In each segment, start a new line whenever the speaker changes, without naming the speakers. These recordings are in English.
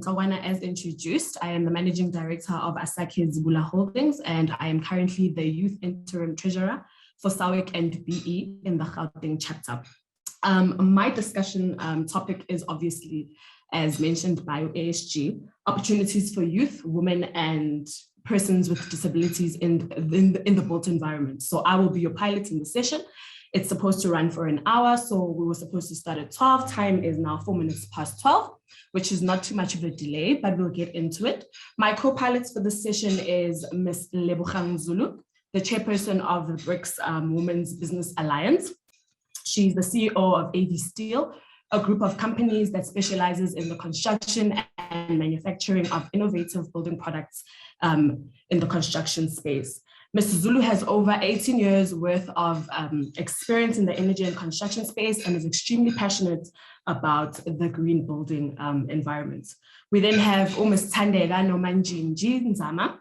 Nkawana, as introduced. I am the Managing Director of Asake Zibula Holdings, and I am currently the Youth Interim Treasurer for SAWIC and BE in the Untitled Chapter. My discussion topic is obviously, as mentioned by ASG, opportunities for youth, women, and persons with disabilities in the built environment. So I will be your pilot in the session. It's supposed to run for an hour, so we were supposed to start at 12. Time is now 4 minutes past 12, which is not too much of a delay, but we'll get into it. My co-pilots for this session is Ms. Lebogang Zulu, the chairperson of the Brics Women's Business Alliance. She's the CEO of AV Steel, a group of companies that specializes in the construction and manufacturing of innovative building products in the construction space. Ms. Zulu has over 18 years worth of experience in the energy and construction space and is extremely passionate about the green building environment. We then have Ms. Thandeka Nomanjinji Nzama,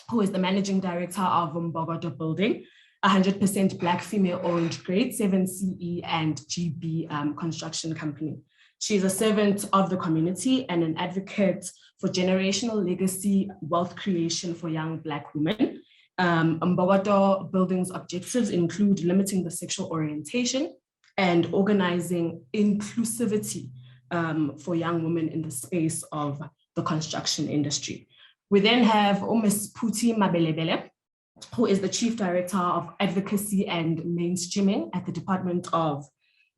who is the Managing Director of Mbogodo Building, 100% Black female-owned grade 7 CE and GB construction company. She's a servant of the community and an advocate for generational legacy wealth creation for young Black women. Mbogodo Building's objectives include limiting the sexual orientation and organizing inclusivity for young women in the space of the construction industry. We then have Ms. Puti Mabelebele, who is the Chief Director of Advocacy and Mainstreaming at the Department of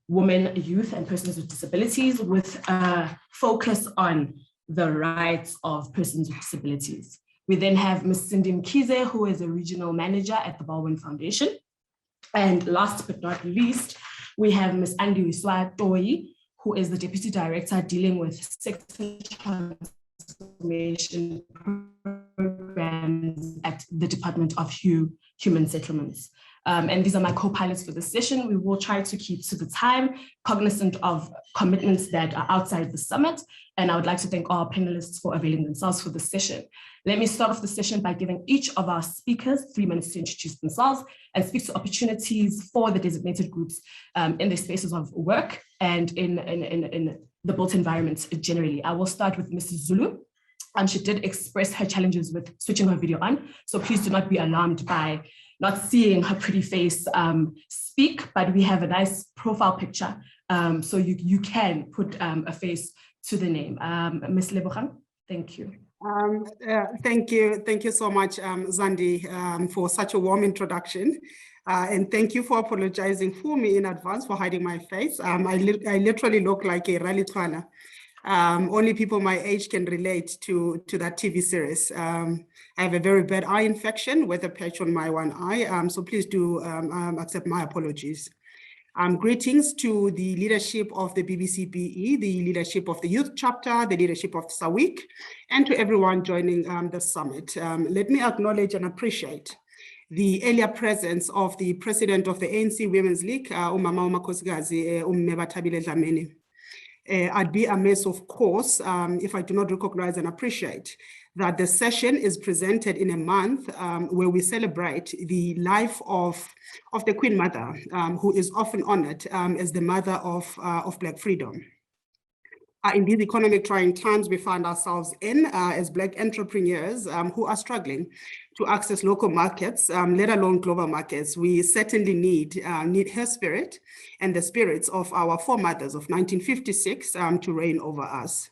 Women, Youth, and Persons with Disabilities, with a focus on the rights of persons with disabilities. We then have Ms. Cindy Mkize, who is a Regional Manager at the Baldwin Foundation. And last but not least, we have Ms. Andi Wiswa Toyi, who is the Deputy Director dealing with sector transformation programs at the Department of Human Settlements. And these are my co-pilots for the session. We will try to keep to the time, cognizant of commitments that are outside the summit. And I would like to thank all panelists for availing themselves for the session. Let me start off the session by giving each of our speakers 3 minutes to introduce themselves and speak to opportunities for the designated groups in their spaces of work and in the built environments generally. I will start with Mrs. Zulu. She did express her challenges with switching her video on, so please do not be alarmed by not seeing her pretty face speak, but we have a nice profile picture, so you can put a face to the name. Ms. Lebogang, thank you.
Thank you so much, Zandi, for such a warm introduction. And thank you for apologizing for me in advance for hiding my face. I literally look like a Ralitwana. Only people my age can relate to that TV series. I have a very bad eye infection with a patch on my one eye, so please do accept my apologies. Greetings to the leadership of the BBC BE, the leadership of the Youth Chapter, the leadership of SAWIC, and to everyone joining the summit. Let me acknowledge and appreciate the earlier presence of the president of the ANC Women's League, Umama Umakhosikazi Bathabile Dlamini. I'd be amiss, of course, if I do not recognize and appreciate that the session is presented in a month where we celebrate the life of the Queen Mother, who is often honored as the mother of Black freedom. In these economic trying times we find ourselves in as Black entrepreneurs who are struggling to access local markets, let alone global markets, we certainly need her spirit and the spirits of our foremothers of 1956 to reign over us.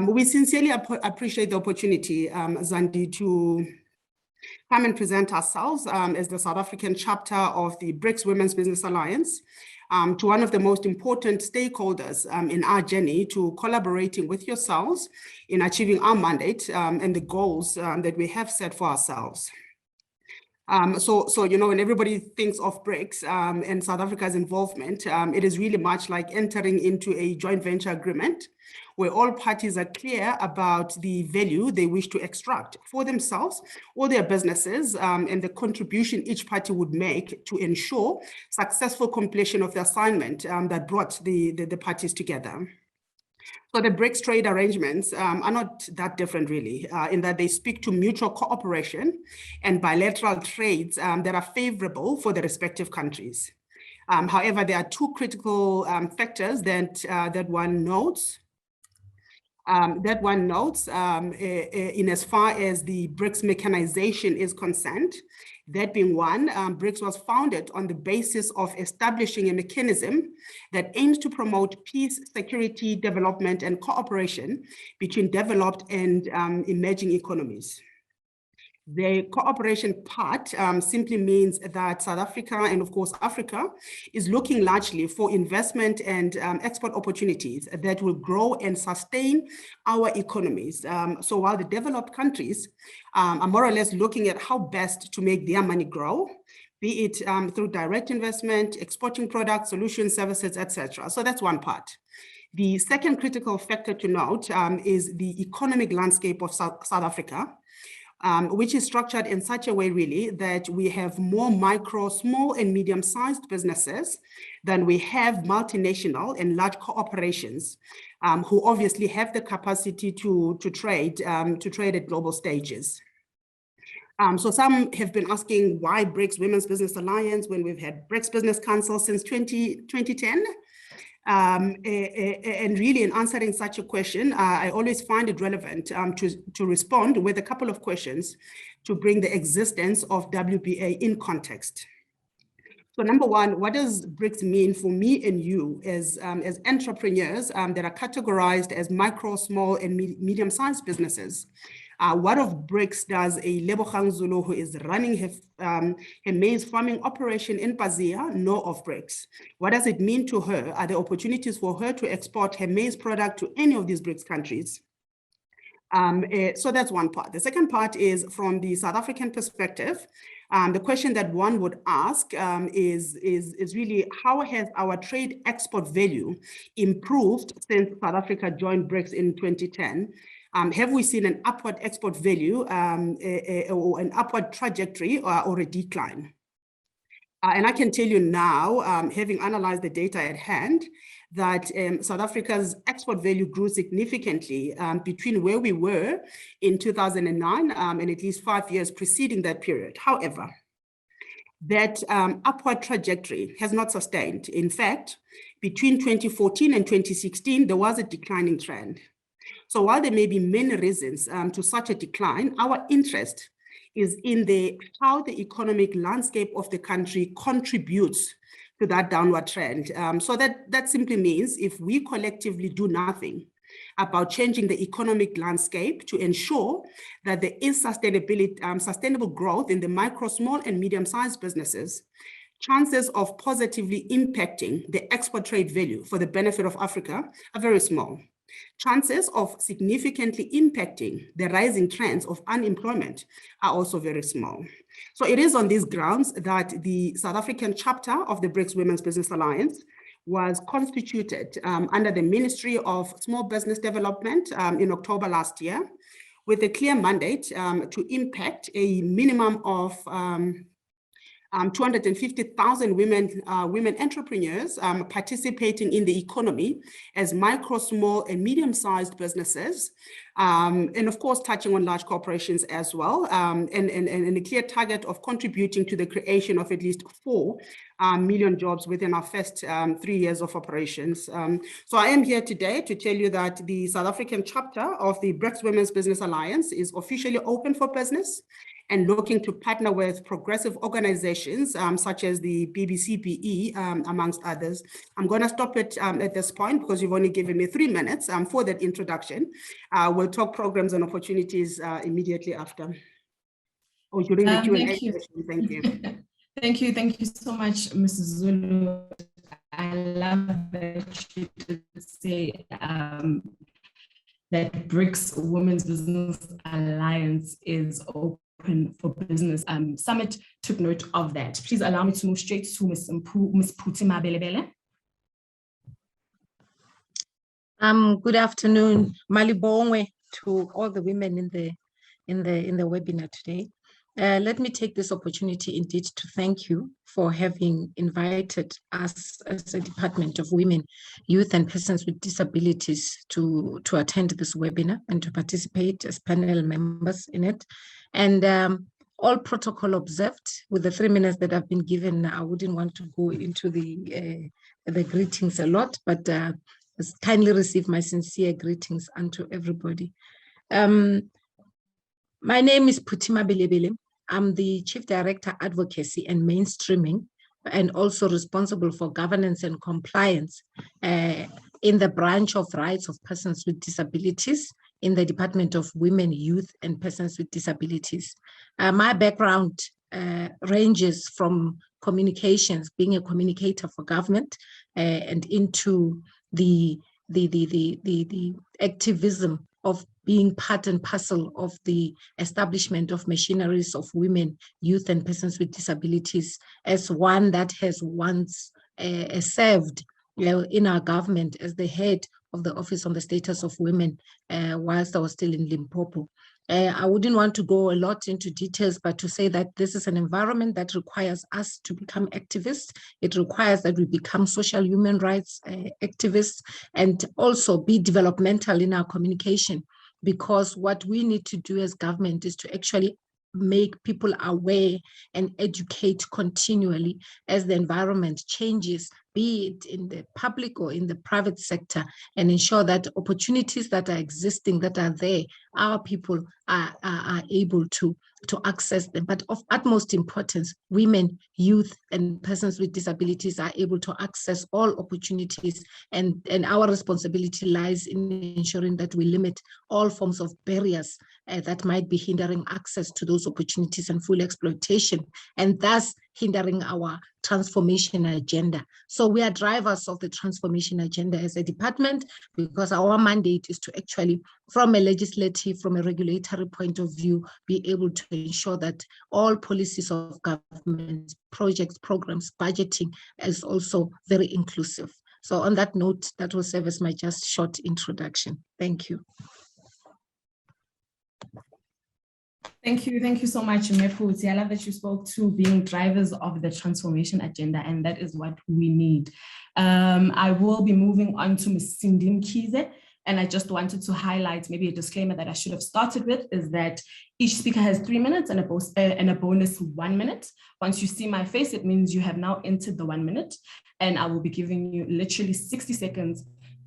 We sincerely appreciate the opportunity, Zandi, to come and present ourselves as the South African chapter of the Brics Women's Business Alliance to one of the most important stakeholders in our journey to collaborating with yourselves in achieving our mandate and the goals that we have set for ourselves. So you know, when everybody thinks of Brics and South Africa's involvement, it is really much like entering into a joint venture agreement where all parties are clear about the value they wish to extract for themselves or their businesses and the contribution each party would make to ensure successful completion of the assignment that brought the parties together. So the Brics trade arrangements are not that different really, in that they speak to mutual cooperation and bilateral trades that are favorable for the respective countries. However, there are two critical factors that one notes. That one notes in as far as the Brics mechanization is concerned. That being one, Brics was founded on the basis of establishing a mechanism that aims to promote peace, security, development, and cooperation between developed and emerging economies. The cooperation part simply means that South Africa and of course Africa is looking largely for investment and export opportunities that will grow and sustain our economies. So while the developed countries are more or less looking at how best to make their money grow, be it through direct investment, exporting products, solutions, services, etc. So that's one part. The second critical factor to note is the economic landscape of South Africa, which is structured in such a way really that we have more micro, small and medium-sized businesses than we have multinational and large corporations who obviously have the capacity to trade at global stages. So some have been asking why Brics Women's Business Alliance when we've had Brics Business Council since 2010. And really in answering such a question, I always find it relevant to respond with a couple of questions to bring the existence of WBA in context. So number one, what does Brics mean for me and you as entrepreneurs that are categorized as micro, small and medium-sized businesses? What of Brics does a Lebogang Zulu who is running her maize farming operation in Pazia know of Brics? What does it mean to her? Are there opportunities for her to export her maize product to any of these Brics countries? So that's one part. The second part is from the South African perspective. The question that one would ask is really how has our trade export value improved since South Africa joined Brics in 2010? Have we seen an upward export value or an upward trajectory or a decline? And I can tell you now, having analyzed the data at hand, that South Africa's export value grew significantly between where we were in 2009 and at least 5 years preceding that period. However, that upward trajectory has not sustained. In fact, between 2014 and 2016, there was a declining trend. So while there may be many reasons to such a decline, our interest is in how the economic landscape of the country contributes to that downward trend. So that simply means if we collectively do nothing about changing the economic landscape to ensure that there is sustainable growth in the micro, small and medium-sized businesses, chances of positively impacting the export trade value for the benefit of Africa are very small. Chances of significantly impacting the rising trends of unemployment are also very small. So it is on these grounds that the South African chapter of the Brics Women's Business Alliance was constituted under the Ministry of Small Business Development in October last year, with a clear mandate to impact a minimum of 250,000 women entrepreneurs participating in the economy as micro, small, and medium-sized businesses, and of course touching on large corporations as well, and a clear target of contributing to the creation of at least 4 million jobs within our first 3 years of operations. So I am here today to tell you that the South African chapter of the Brics Women's Business Alliance is officially open for business and looking to partner with progressive organizations such as the BBCBE, amongst others. I'm going to stop it at this point because you've only given me 3 minutes for that introduction. We'll talk programs and opportunities immediately after, or during the Q&A session. Thank you.
Thank you so much, Mrs. Zulu. I love that you did say that Brics Women's Business Alliance is open for business. Summit took note of that. Please allow me to move straight to Ms. Putima Belebele.
Good afternoon, Malibongwe, to all the women in the webinar today. Let me take this opportunity indeed to thank you for having invited us as a Department of Women, Youth and Persons with Disabilities to attend this webinar and to participate as panel members in it. And all protocol observed. With the 3 minutes that I've been given, I wouldn't want to go into the greetings a lot, but kindly receive my sincere greetings unto everybody. My name is Putima Belebele. I'm the Chief Director, Advocacy and Mainstreaming, and also responsible for governance and compliance in the branch of rights of persons with disabilities in the Department of Women, Youth, and Persons with Disabilities. My background ranges from communications, being a communicator for government, and into the activism of being part and parcel of the establishment of machineries of women, youth, and persons with disabilities, as one that has once served in our government as the head of the Office on the Status of Women whilst I was still in Limpopo. I wouldn't want to go a lot into details, but to say that this is an environment that requires us to become activists. It requires that we become social human rights activists and also be developmental in our communication, because what we need to do as government is to actually make people aware and educate continually as the environment changes, be it in the public or in the private sector, and ensure that opportunities that are existing, that are there, our people are able to access them. But of utmost importance, women, youth, and persons with disabilities are able to access all opportunities, and our responsibility lies in ensuring that we limit all forms of barriers that might be hindering access to those opportunities and full exploitation, and thus hindering our transformation agenda. So we are drivers of the transformation agenda as a department, because our mandate is to actually, from a legislative, from a regulatory point of view, be able to ensure that all policies of government, projects, programs, budgeting is also very inclusive. So on that note, that will serve as my just short introduction. Thank you.
Thank you so much, Meputi. I love that you spoke to being drivers of the transformation agenda, and that is what we need. I will be moving on to Ms. Cindy Mkhize, and I just wanted to highlight maybe a disclaimer that I should have started with, is that each speaker has 3 minutes and a bonus 1 minute. Once you see my face, it means you have now entered the 1 minute, and I will be giving you literally 60 seconds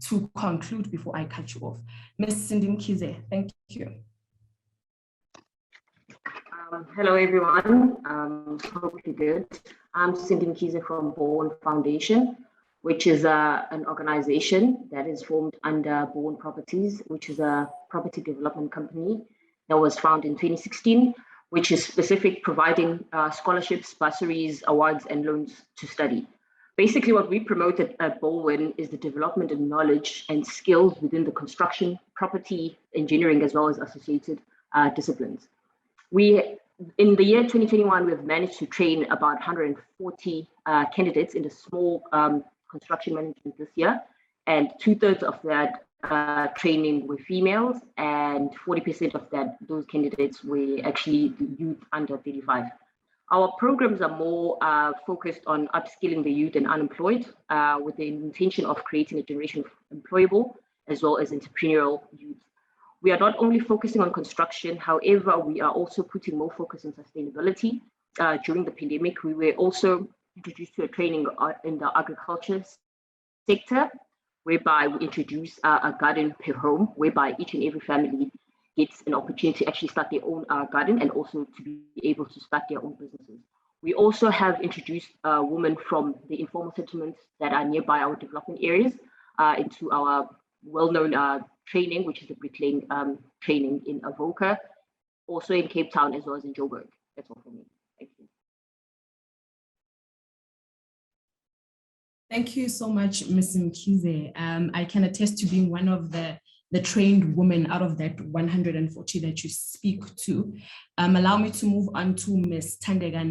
to conclude before I cut you off. Ms. Cindy Mkhize, thank you.
Hello, everyone. Hope you're good. I'm Cindy Mkhize from Bowen Foundation, which is an organization that is formed under Bowen Properties, which is a property development company that was founded in 2016, which is specific providing scholarships, bursaries, awards, and loans to study. Basically, what we promoted at Bowen is the development of knowledge and skills within the construction, property, engineering, as well as associated disciplines. In the year 2021, we've managed to train about 140 candidates in the small construction management this year, and 2/3 of that training were females, and 40% of those candidates were actually youth under 35. Our programs are more focused on upskilling the youth and unemployed with the intention of creating a generation of employable as well as entrepreneurial youth. We are not only focusing on construction, however, we are also putting more focus on sustainability. During the pandemic, we were also introduced to a training in the agriculture sector, whereby we introduce a garden per home, whereby each and every family gets an opportunity to actually start their own garden and also to be able to start their own businesses. We also have introduced women from the informal settlements that are nearby our development areas into our well-known training, which is the bricklaying training in Avoca, also in Cape Town, as well as in Joburg. That's all for me. Thank you.
Thank you so much, Ms. Mkhize. I can attest to being one of the trained women out of that 140 that you speak to. Allow me to move on to Ms. Thandeka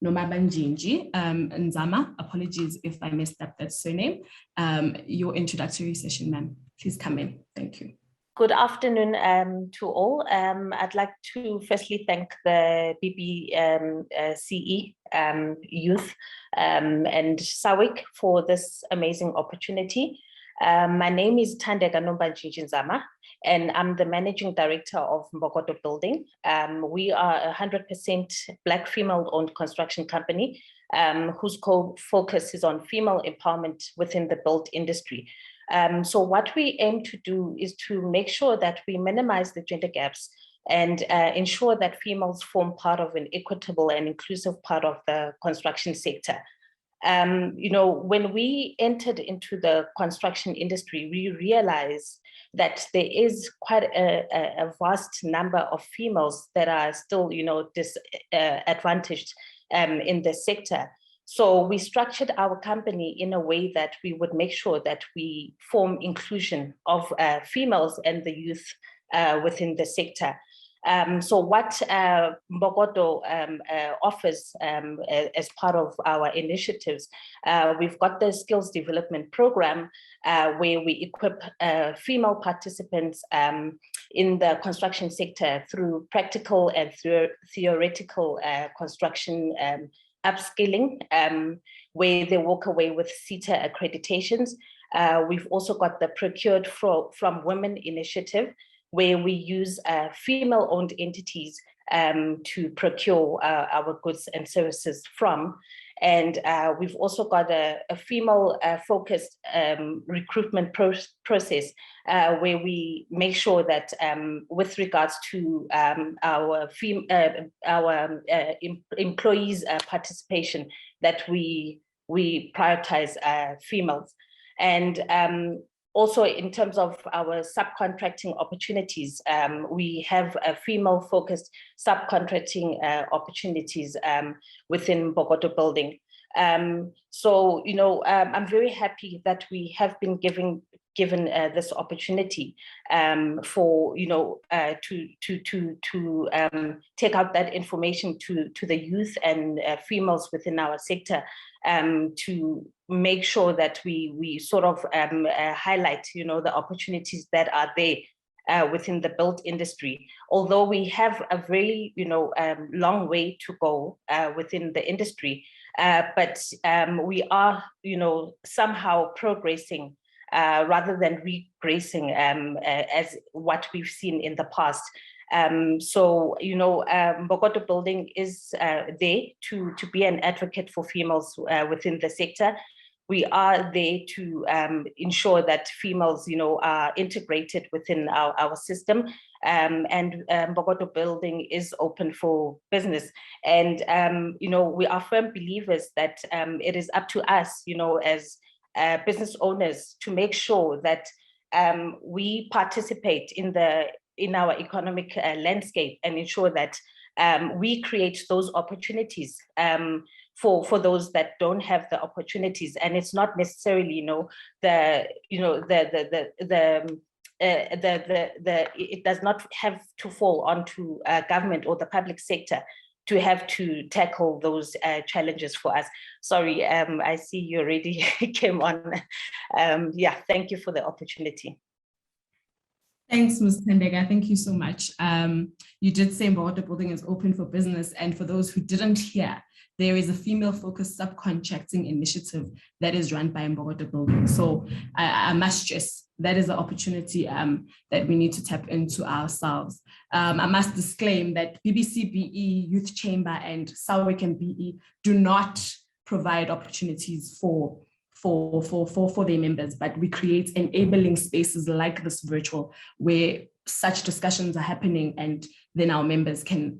Nomabanjinji Nzama. Apologies if I messed up that surname. Your introductory session, ma'am. Please come in. Thank you.
Good afternoon to all. I'd like to firstly thank the BBCE youth and SAWIC for this amazing opportunity. My name is Thandeka Nomabanjinji Nzama, and I'm the Managing Director of Mbokodo Building. We are a 100% Black female-owned construction company whose core focus is on female empowerment within the built industry. So what we aim to do is to make sure that we minimize the gender gaps and ensure that females form part of an equitable and inclusive part of the construction sector. When we entered into the construction industry, we realized that there is quite a vast number of females that are still, disadvantaged in the sector. So we structured our company in a way that we would make sure that we form inclusion of females and the youth within the sector. So what Mbogodo offers as part of our initiatives, we've got the skills development program where we equip female participants in the construction sector through practical and theoretical construction upskilling, where they walk away with CETA accreditations. We've also got the Procured from Women initiative, where we use female-owned entities to procure our goods and services from. And we've also got a female-focused recruitment process where we make sure that with regards to our employees' participation, that we prioritize females. And also, in terms of our subcontracting opportunities, we have a female-focused subcontracting opportunities within Mbogodo Building. So, I'm very happy that we have been given this opportunity for to take out that information to the youth and females within our sector, to make sure that we sort of highlight the opportunities that are there within the built industry. Although we have a very long way to go within the industry, but we are somehow progressing rather than regressing as what we've seen in the past. So Mbogodo Building is there to be an advocate for females within the sector. We are there to ensure that females are integrated within our system, and Mbogodo Building is open for business. And we are firm believers that it is up to us as business owners to make sure that we participate in our economic landscape and ensure that we create those opportunities for those that don't have the opportunities. And it's not necessarily it does not have to fall onto government or the public sector to have to tackle those challenges for us. Sorry, I see you already came on. Yeah, thank you for the opportunity.
Thanks, Ms. Tendega. Thank you so much. You did say Mbogodo Building is open for business, and for those who didn't hear, there is a female-focused subcontracting initiative that is run by Mbogodo Building. So I must stress that is an opportunity that we need to tap into ourselves. I must disclaim that BBC BE, Youth Chamber, and SAWIC and BE do not provide opportunities for their members, but we create enabling spaces like this virtual, where such discussions are happening, and then our members can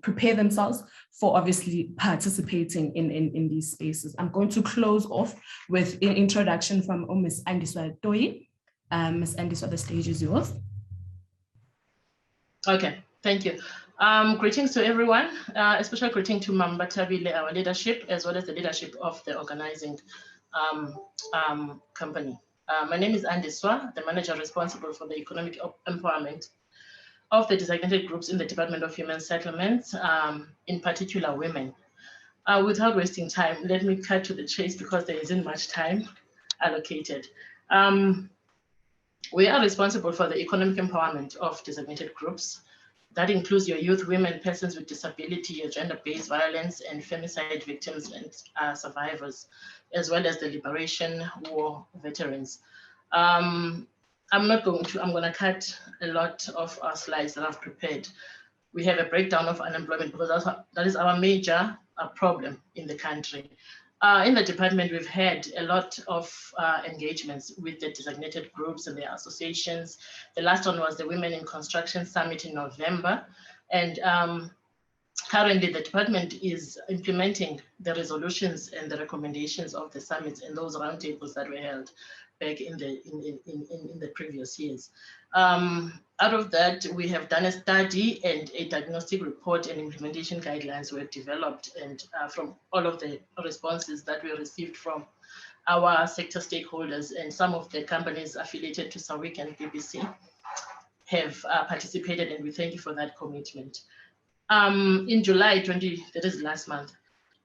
prepare themselves for obviously participating in these spaces. I'm going to close off with an introduction from Ms. Andiswa Toyi. Ms. Andiswa, the stage is yours.
Okay, thank you. Greetings to everyone, especially greeting to Mamba Tabile, our leadership, as well as the leadership of the organizing company. My name is Andiswa, the manager responsible for the economic empowerment of the designated groups in the Department of Human Settlements, in particular women. Without wasting time, let me cut to the chase because there isn't much time allocated. We are responsible for the economic empowerment of designated groups. That includes your youth, women, persons with disability, your gender-based violence and femicide victims and survivors, as well as the Liberation War veterans. I'm going to cut a lot of our slides that I've prepared. We have a breakdown of unemployment because that is our major problem in the country. In the department, we've had a lot of engagements with the designated groups and their associations. The last one was the Women in Construction Summit in November. And currently, the department is implementing the resolutions and the recommendations of the summits and those roundtables that were held back in the previous years. Out of that, we have done a study, and a diagnostic report and implementation guidelines were developed, and from all of the responses that we received from our sector stakeholders and some of the companies affiliated to SAWIC and BBC have participated, and we thank you for that commitment. In July that is last month,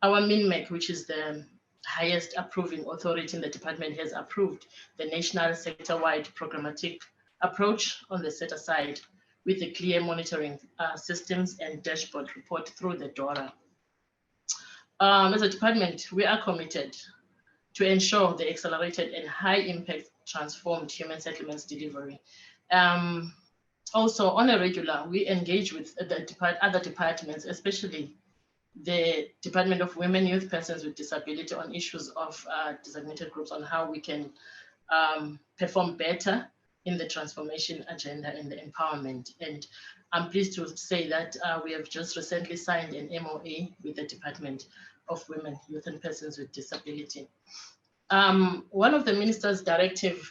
our MINMEC, which is the highest approving authority in the department, has approved the national sector-wide programmatic approach on the sector side with the clear monitoring systems and dashboard report through the DORA. As a department, we are committed to ensure the accelerated and high impact transformed human settlements delivery. Also, on a regular, we engage with the other departments, especially the Department of Women, Youth, Persons with Disability, on issues of designated groups, on how we can perform better in the transformation agenda and the empowerment. And I'm pleased to say that we have just recently signed an MOA with the Department of Women, Youth, and Persons with Disability. One of the minister's directive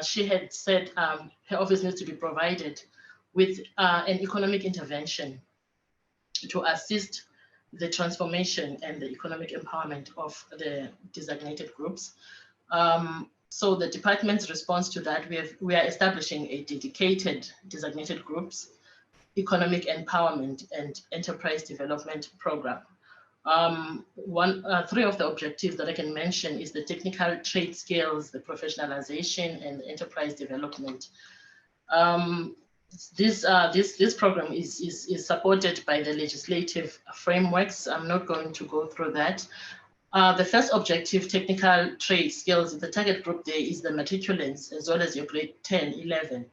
she had said her office needs to be provided with an economic intervention to assist the transformation and the economic empowerment of the designated groups. So the department's response to that, we are establishing a dedicated designated groups, economic empowerment and enterprise development program. Three of the objectives that I can mention is the technical trade skills, the professionalization, and the enterprise development. This program is supported by the legislative frameworks. I'm not going to go through that. The first objective, technical trade skills, the target group there is the matriculants as well as your grade 10, 11.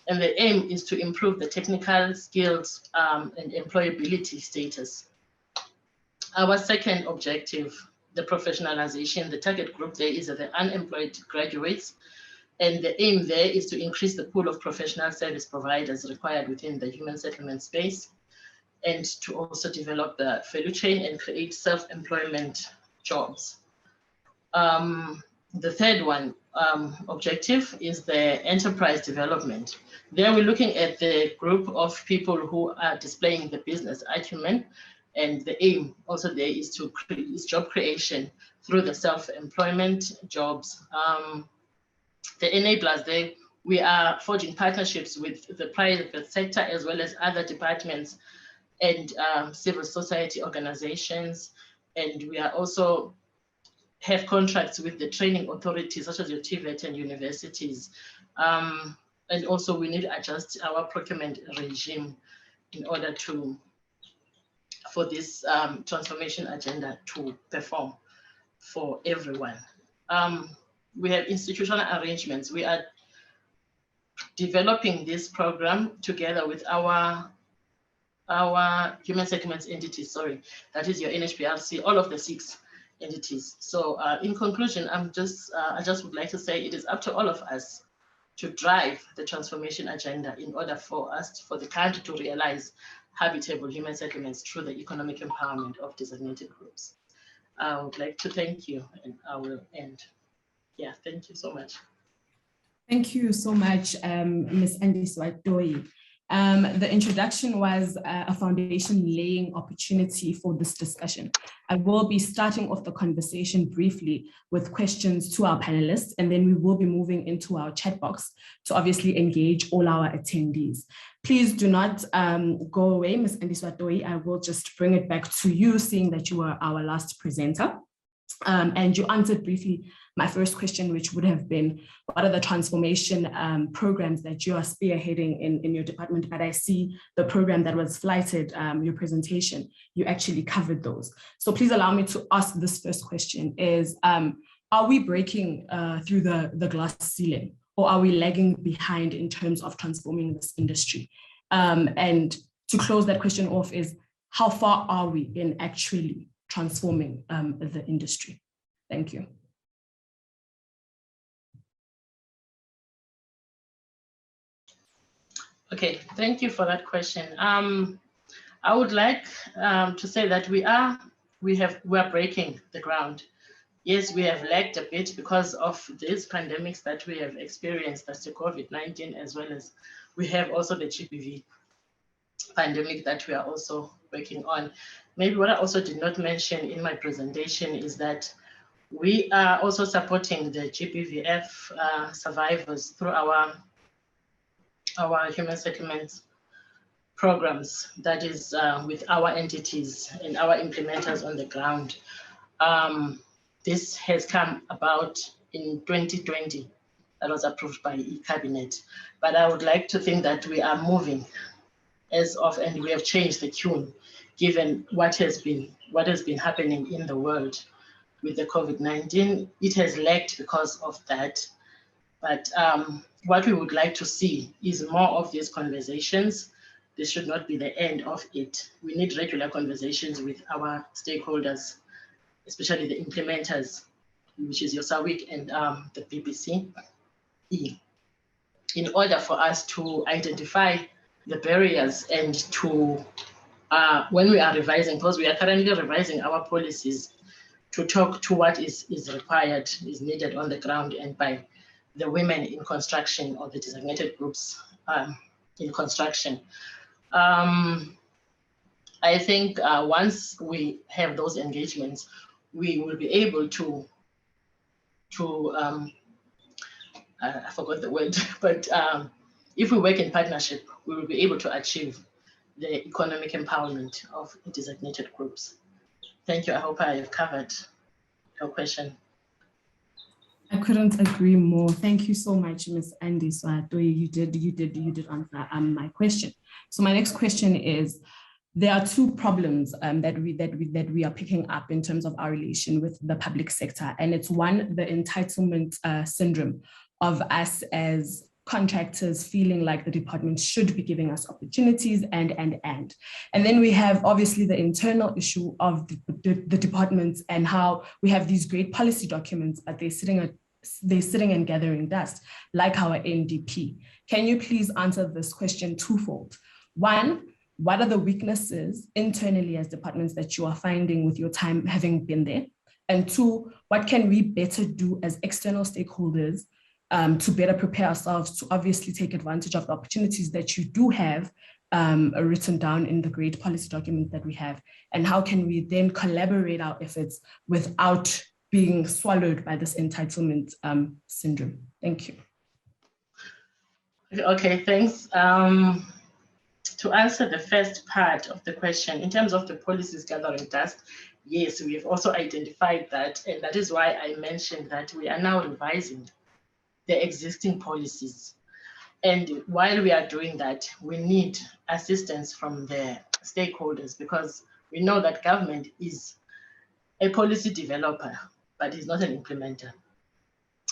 And the aim is to improve the technical skills and employability status. Our second objective, the professionalization, the target group there is the unemployed graduates. And the aim there is to increase the pool of professional service providers required within the human settlement space, and to also develop the value chain and create self-employment jobs. The third one, objective is the enterprise development. There we're looking at the group of people who are displaying the business acumen, and the aim also there is to create job creation through the self-employment jobs. The enablers there, we are forging partnerships with the private sector as well as other departments and civil society organizations. And we are also have contracts with the training authorities such as your TVET and universities. And also we need to adjust our procurement regime in order for this transformation agenda to perform for everyone. We have institutional arrangements. We are developing this program together with our human settlements entities, that is your NHPRC, all of the 6 entities. So in conclusion, I just would like to say it is up to all of us to drive the transformation agenda in order for the country to realize habitable human settlements through the economic empowerment of designated groups. I would like to thank you, and I will end. Yeah, thank you so much.
Thank you so much, Ms. Andiswa Doi. The introduction was a foundation laying opportunity for this discussion. I will be starting off the conversation briefly with questions to our panelists, and then we will be moving into our chat box to obviously engage all our attendees. Please do not go away, Ms. Andiswa Doi. I will just bring it back to you, seeing that you were our last presenter. And you answered briefly my first question, which would have been, what are the transformation programs that you are spearheading in your department? But I see the program that was flighted, your presentation, you actually covered those. So please allow me to ask this first question is, are we breaking through the glass ceiling, or are we lagging behind in terms of transforming this industry? And to close that question off is, how far are we in actually transforming the industry. Thank you.
Okay, thank you for that question. I would like to say that we are breaking the ground. Yes, we have lagged a bit because of these pandemics that we have experienced, that's the COVID-19, as well as we have also the GBV pandemic that we are also working on. Maybe what I also did not mention in my presentation is that we are also supporting the GBVF survivors through our human settlements programs, that is with our entities and our implementers on the ground. This has come about in 2020, that was approved by e-cabinet. But I would like to think that we are moving as of, and we have changed the tune, given what has been happening in the world with the COVID-19. It has lagged because of that. But what we would like to see is more of these conversations. This should not be the end of it. We need regular conversations with our stakeholders, especially the implementers, which is your SAWIC and the BBC, in order for us to identify the barriers and to, when we are revising, because we are currently revising our policies, to talk to what is required, is needed on the ground and by the women in construction or the designated groups in construction. I think once we have those engagements, we will be able to I forgot the word, but if we work in partnership, we will be able to achieve the economic empowerment of designated groups. Thank you. I hope I have covered your question.
I couldn't agree more. Thank you so much, Ms. Andy Swatoyi. You did answer my question. So my next question is, there are two problems that we are picking up in terms of our relation with the public sector. And it's one, the entitlement syndrome of us as contractors feeling like the department should be giving us opportunities and then we have obviously the internal issue of the departments and how we have these great policy documents, but they're sitting and gathering dust, like our NDP. Can you please answer this question twofold? One, what are the weaknesses internally as departments that you are finding with your time having been there? And two, what can we better do as external stakeholders to better prepare ourselves to obviously take advantage of the opportunities that you do have written down in the great policy document that we have? And how can we then collaborate our efforts without being swallowed by this entitlement syndrome? Thank you.
Okay, thanks. To answer the first part of the question, in terms of the policies gathering dust, yes, we have also identified that, and that is why I mentioned that we are now revising the existing policies. And while we are doing that, we need assistance from the stakeholders, because we know that government is a policy developer, but is not an implementer.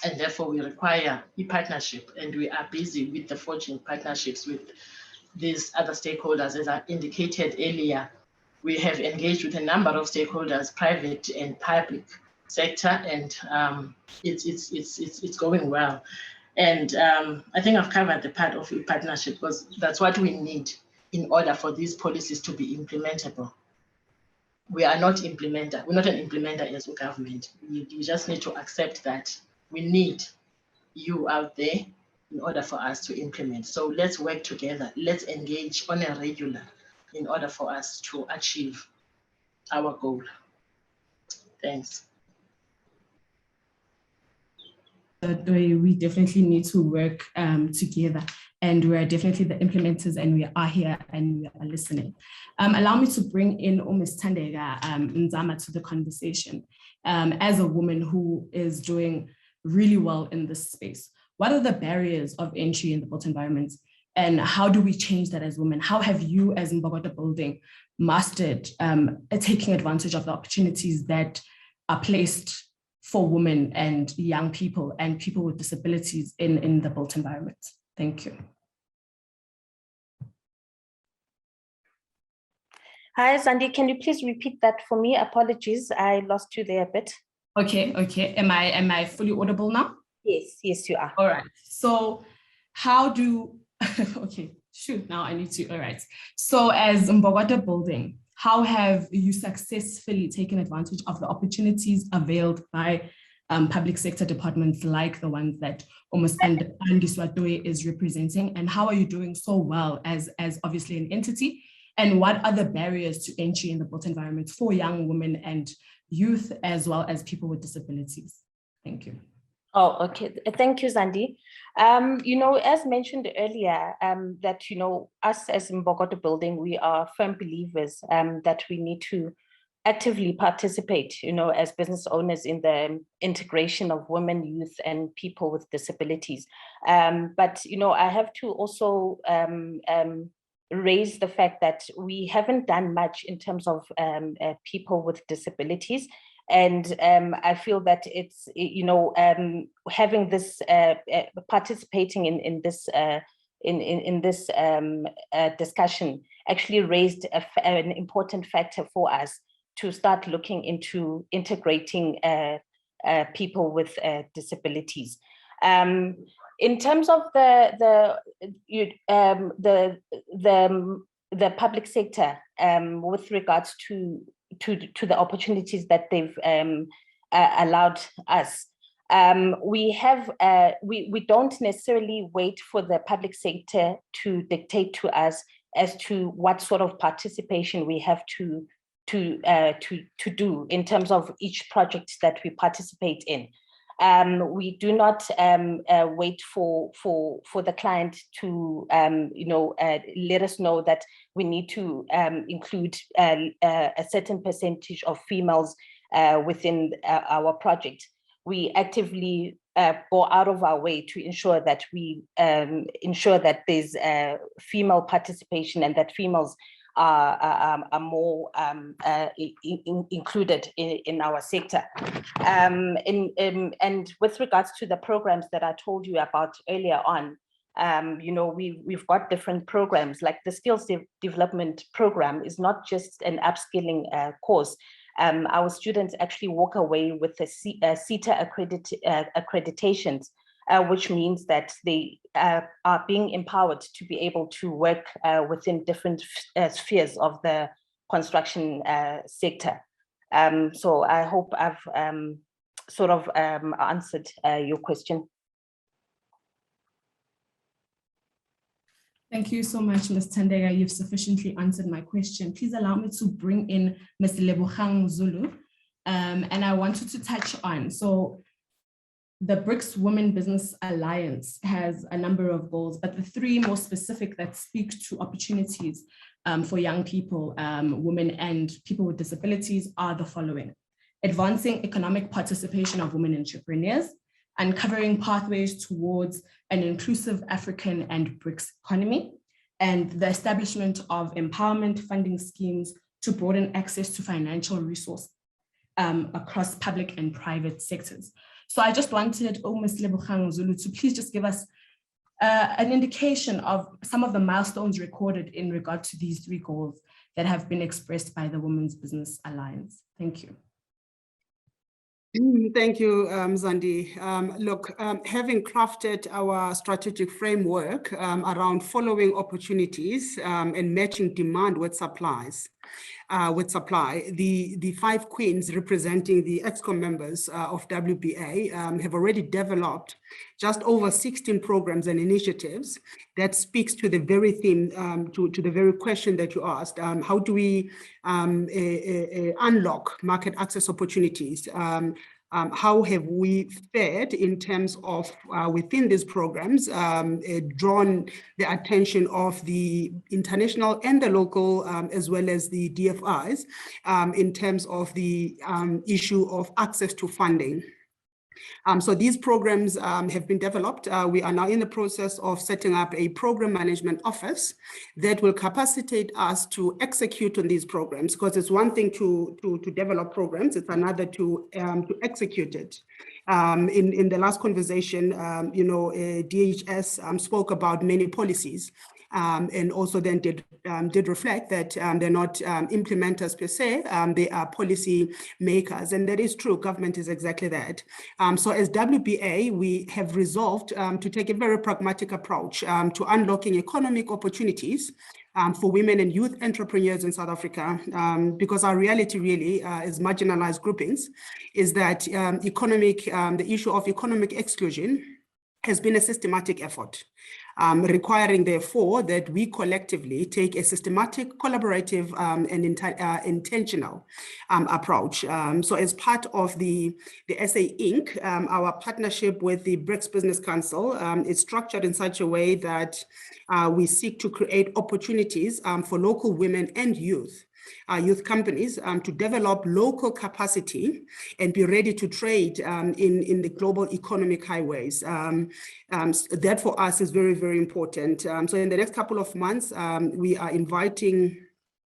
And therefore we require a partnership, and we are busy with the forging partnerships with these other stakeholders. As I indicated earlier, we have engaged with a number of stakeholders, private and public sector, and it's going well. And I think I've covered the part of a partnership, because that's what we need in order for these policies to be implementable. We are not implementer. We're not an implementer as a government. We just need to accept that we need you out there in order for us to implement. So let's work together. Let's engage on a regular in order for us to achieve our goal. Thanks.
We definitely need to work together, and we're definitely the implementers, and we are here and we are listening. Allow me to bring in Ms. Thandeka Nzama to the conversation. As a woman who is doing really well in this space, what are the barriers of entry in the built environment, and how do we change that as women? How have you as Mbogota Building mastered taking advantage of the opportunities that are placed for women and young people and people with disabilities in the built environment? Thank you.
Hi, Zandi, can you please repeat that for me? Apologies, I lost you there a bit.
Okay. Am I fully audible now?
Yes, you are.
All right. So how do, okay, shoot, now I need to, all right. So as Mbogota Building, how have you successfully taken advantage of the opportunities availed by public sector departments like the ones that almost Andi Swatoe is representing? And how are you doing so well as obviously an entity? And what are the barriers to entry in the built environment for young women and youth, as well as people with disabilities? Thank you.
Oh, okay. Thank you, Zandi. As mentioned earlier, that, us as Mbogota Building, we are firm believers that we need to actively participate, as business owners in the integration of women, youth, and people with disabilities. But, I have to also raise the fact that we haven't done much in terms of people with disabilities. And I feel that it's, having this, participating in this discussion actually raised an important factor for us to start looking into integrating people with disabilities. In terms of the public sector, with regards to the opportunities that they've allowed us, we don't necessarily wait for the public sector to dictate to us as to what sort of participation we have to do in terms of each project that we participate in. We do not wait for the client to let us know that we need to include a certain percentage of females within our project. We actively go out of our way to ensure that ensure that there's female participation and that females are more included in our sector. And with regards to the programs that I told you about earlier on, we've got different programs, like the skills development program is not just an upskilling course. Our students actually walk away with the CETA accreditations, which means that they are being empowered to be able to work within different spheres of the construction sector. So I hope I've sort of answered your question.
Thank you so much, Ms. Tandega. You've sufficiently answered my question. Please allow me to bring in Ms. Lebogang Zulu. And I wanted to touch on, so the Brics Women Business Alliance has a number of goals, but the three more specific that speak to opportunities for young people, women, and people with disabilities are the following: advancing economic participation of women entrepreneurs, uncovering pathways towards an inclusive African and Brics economy, and the establishment of empowerment funding schemes to broaden access to financial resources across public and private sectors. So I just wanted Ms. Lebogang Zulu to please just give us an indication of some of the milestones recorded in regard to these three goals that have been expressed by the Women's Business Alliance. Thank you.
Thank you, Zandi. Look, having crafted our strategic framework around following opportunities and matching demand with supply, the five queens representing the EXCO members of WBA have already developed just over 16 programs and initiatives that speaks to the very theme, to the very question that you asked. How do we unlock market access opportunities? How have we fared in terms of within these programs, drawn the attention of the international and the local, as well as the DFIs, in terms of the issue of access to funding. So these programs have been developed. We are now in the process of setting up a program management office that will capacitate us to execute on these programs, because it's one thing to develop programs, it's another to execute it. In the last conversation, DHS spoke about many policies. and also then did reflect that they're not implementers per se, they are policy makers. And that is true, government is exactly that. So as WBA, we have resolved to take a very pragmatic approach to unlocking economic opportunities for women and youth entrepreneurs in South Africa, because our reality really as marginalized groupings is that the issue of economic exclusion has been a systematic effort, requiring therefore that we collectively take a systematic, collaborative and intentional approach. So as part of the SA Inc., our partnership with the Brics Business Council is structured in such a way that we seek to create opportunities for local women and youth companies to develop local capacity and be ready to trade in the global economic highways. That for us is very, very important. So in the next couple of months, we are inviting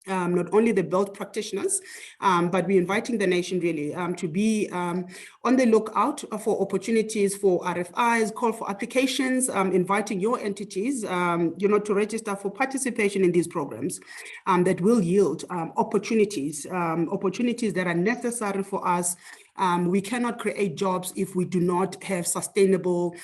not only the build practitioners, but we're inviting the nation really to be on the lookout for opportunities for RFIs, call for applications, inviting your entities, to register for participation in these programs that will yield opportunities that are necessary for us. We cannot create jobs if we do not have sustainable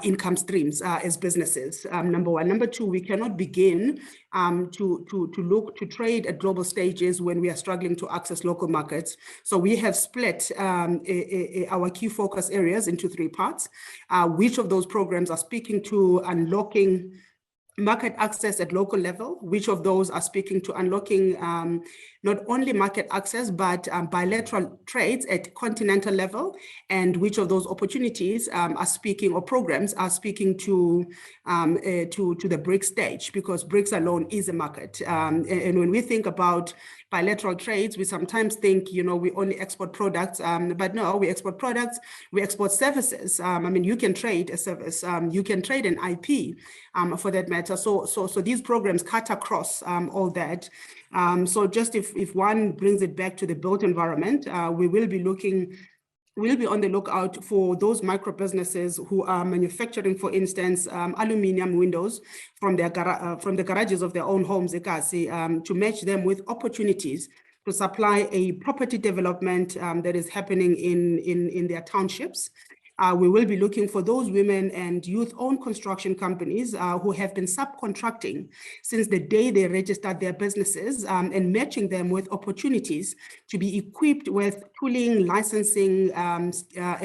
income streams as businesses, number one. Number two, we cannot begin to look to trade at global stages when we are struggling to access local markets. So we have split our key focus areas into 3 parts. Which of those programs are speaking to unlocking market access at local level, which of those are speaking to unlocking not only market access, but bilateral trades at continental level, and which of those opportunities are speaking, or programs are speaking to the Brics stage, because Brics alone is a market. And when we think about bilateral trades, we sometimes think, we only export products, but no, we export products, we export services. I mean, you can trade a service, you can trade an IP for that matter. So these programs cut across all that. So just if one brings it back to the built environment, we will be on the lookout for those micro businesses who are manufacturing, for instance, aluminium windows from the garages of their own homes, to match them with opportunities to supply a property development that is happening in their townships. We will be looking for those women and youth-owned construction companies who have been subcontracting since the day they registered their businesses, and matching them with opportunities to be equipped with tooling, licensing, and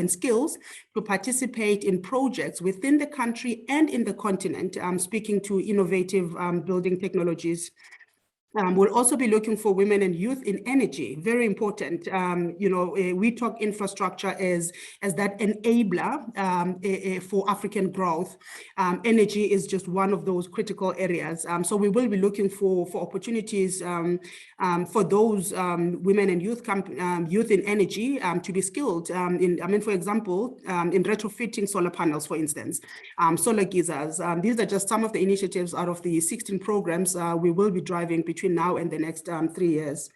skills to participate in projects within the country and in the continent, speaking to innovative building technologies. We'll also be looking for women and youth in energy, very important. We talk infrastructure as that enabler for African growth. Energy is just one of those critical areas. So we will be looking for opportunities for those women and youth in energy to be skilled for example, in retrofitting solar panels, for instance, solar geysers. These are just some of the initiatives out of the 16 programs we will be driving between now and the next 3 years.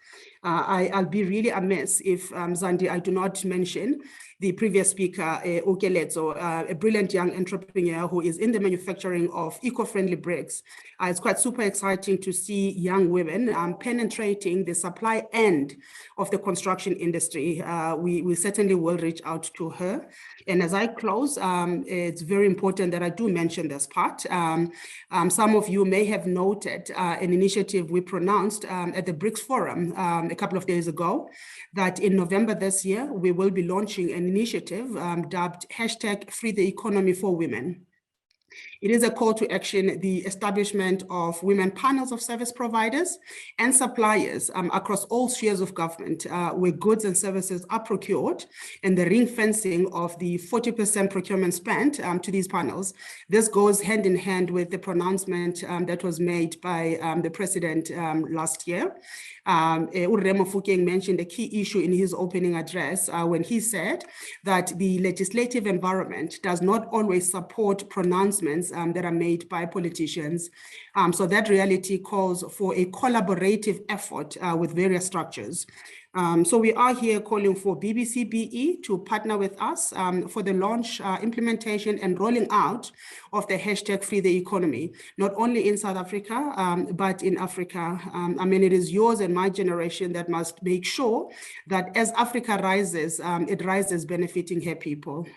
I'll be really amiss if, Zandi, I do not mention the previous speaker, Okeletso, a brilliant young entrepreneur who is in the manufacturing of eco-friendly bricks. It's quite super exciting to see young women penetrating the supply end of the construction industry. We certainly will reach out to her. And as I close, it's very important that I do mention this part. Some of you may have noted an initiative we pronounced at the Brics Forum a couple of days ago, that in November this year, we will be launching an initiative dubbed #FreeTheEconomy4Women. It is a call to action, the establishment of women panels of service providers and suppliers across all spheres of government, where goods and services are procured, and the ring fencing of the 40% procurement spent to these panels. This goes hand in hand with the pronouncement that was made by the president last year. Urremo Fukeng mentioned a key issue in his opening address when he said that the legislative environment does not always support pronouncements that are made by politicians. So that reality calls for a collaborative effort with various structures. So we are here calling for BBC BE to partner with us for the launch, implementation and rolling out of the hashtag Free the Economy, not only in South Africa, but in Africa. I mean, it is yours and my generation that must make sure that as Africa rises, it rises benefiting her people.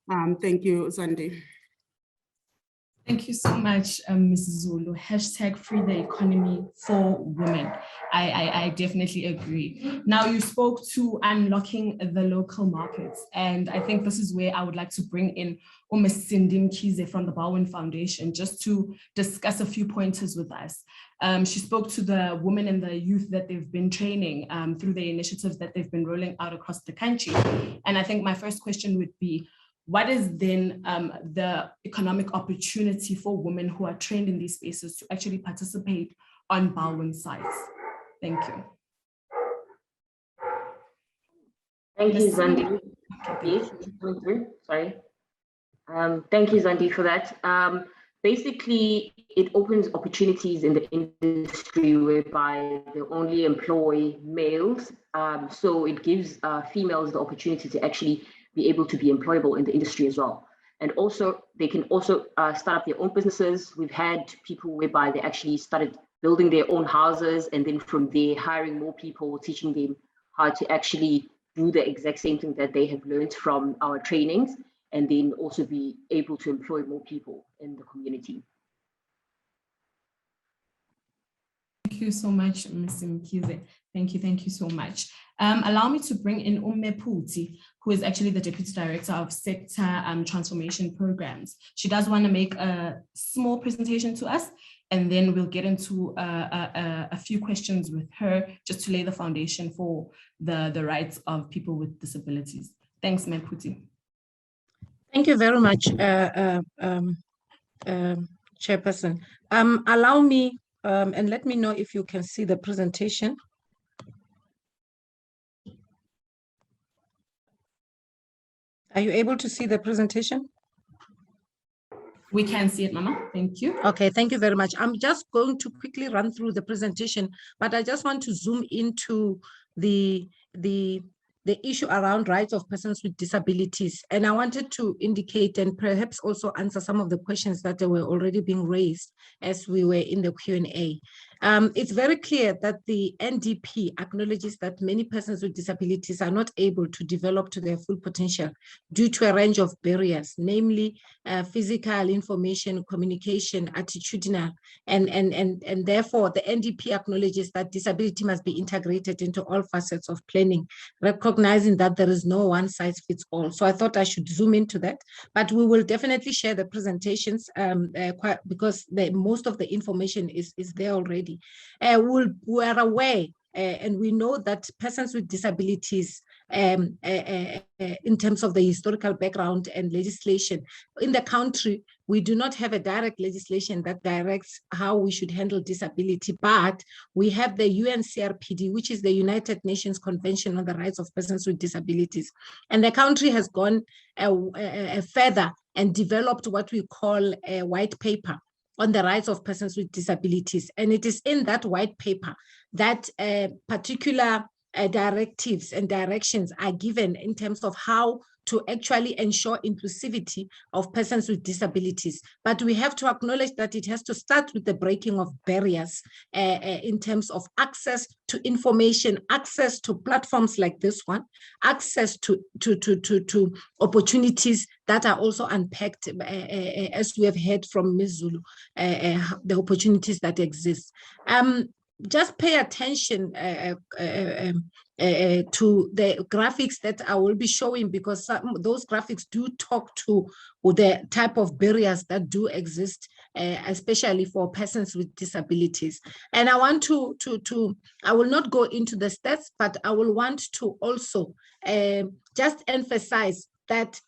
Thank you, Zandi.
Thank you so much, Mrs. Zulu. Hashtag Free the Economy for Women. I definitely agree. Now, you spoke to unlocking the local markets, and I think this is where I would like to bring in Ms. Cindy Mkhize from the Bowen Foundation just to discuss a few pointers with us. She spoke to the women and the youth that they've been training through the initiatives that they've been rolling out across the country. And I think my first question would be, what is then the economic opportunity for women who are trained in these spaces to actually participate on Bowen sites? Thank you.
Thank you, Zandi. Yes, sorry. Thank you, Zandi, for that. Basically, it opens opportunities in the industry whereby they only employ males. So it gives females the opportunity to actually be able to be employable in the industry as well. And also, they can also start up their own businesses. We've had people whereby they actually started building their own houses, and then from there, hiring more people, teaching them how to actually do the exact same thing that they have learned from our trainings, and then also be able to employ more people in the community.
Thank you so much, Ms. Mkhize. Thank you so much. Allow me to bring in Umme Puti, who is actually the Deputy Director of Sector Transformation Programs. She does want to make a small presentation to us, and then we'll get into a few questions with her just to lay the foundation for the rights of people with disabilities. Thanks, Mme Puti.
Thank you very much, Chairperson. Allow me, and let me know if you can see the presentation. Are you able to see the presentation?
We can see it, Mama. Thank you.
Okay, thank you very much. I'm just going to quickly run through the presentation, but I just want to zoom into the issue around rights of persons with disabilities. And I wanted to indicate and perhaps also answer some of the questions that were already being raised as we were in the Q&A. It's very clear that the NDP acknowledges that many persons with disabilities are not able to develop to their full potential due to a range of barriers, namely physical, information, communication, attitudinal, and therefore the NDP acknowledges that disability must be integrated into all facets of planning, recognizing that there is no one size fits all. So I thought I should zoom into that, but we will definitely share the presentations because most of the information is there already. We are aware and we know that persons with disabilities in terms of the historical background and legislation in the country, we do not have a direct legislation that directs how we should handle disability, but we have the UNCRPD, which is the United Nations Convention on the Rights of Persons with Disabilities. And the country has gone further and developed what we call a white paper on the rights of persons with disabilities. And it is in that white paper that particular directives and directions are given in terms of how to actually ensure inclusivity of persons with disabilities. But we have to acknowledge that it has to start with the breaking of barriers in terms of access to information, access to platforms like this one, access to opportunities that are also unpacked, as we have heard from Ms. Zulu, the opportunities that exist. Just pay attention to the graphics that I will be showing, because those graphics do talk to the type of barriers that do exist, especially for persons with disabilities. And I want I will not go into the stats, but I will want to also just emphasize that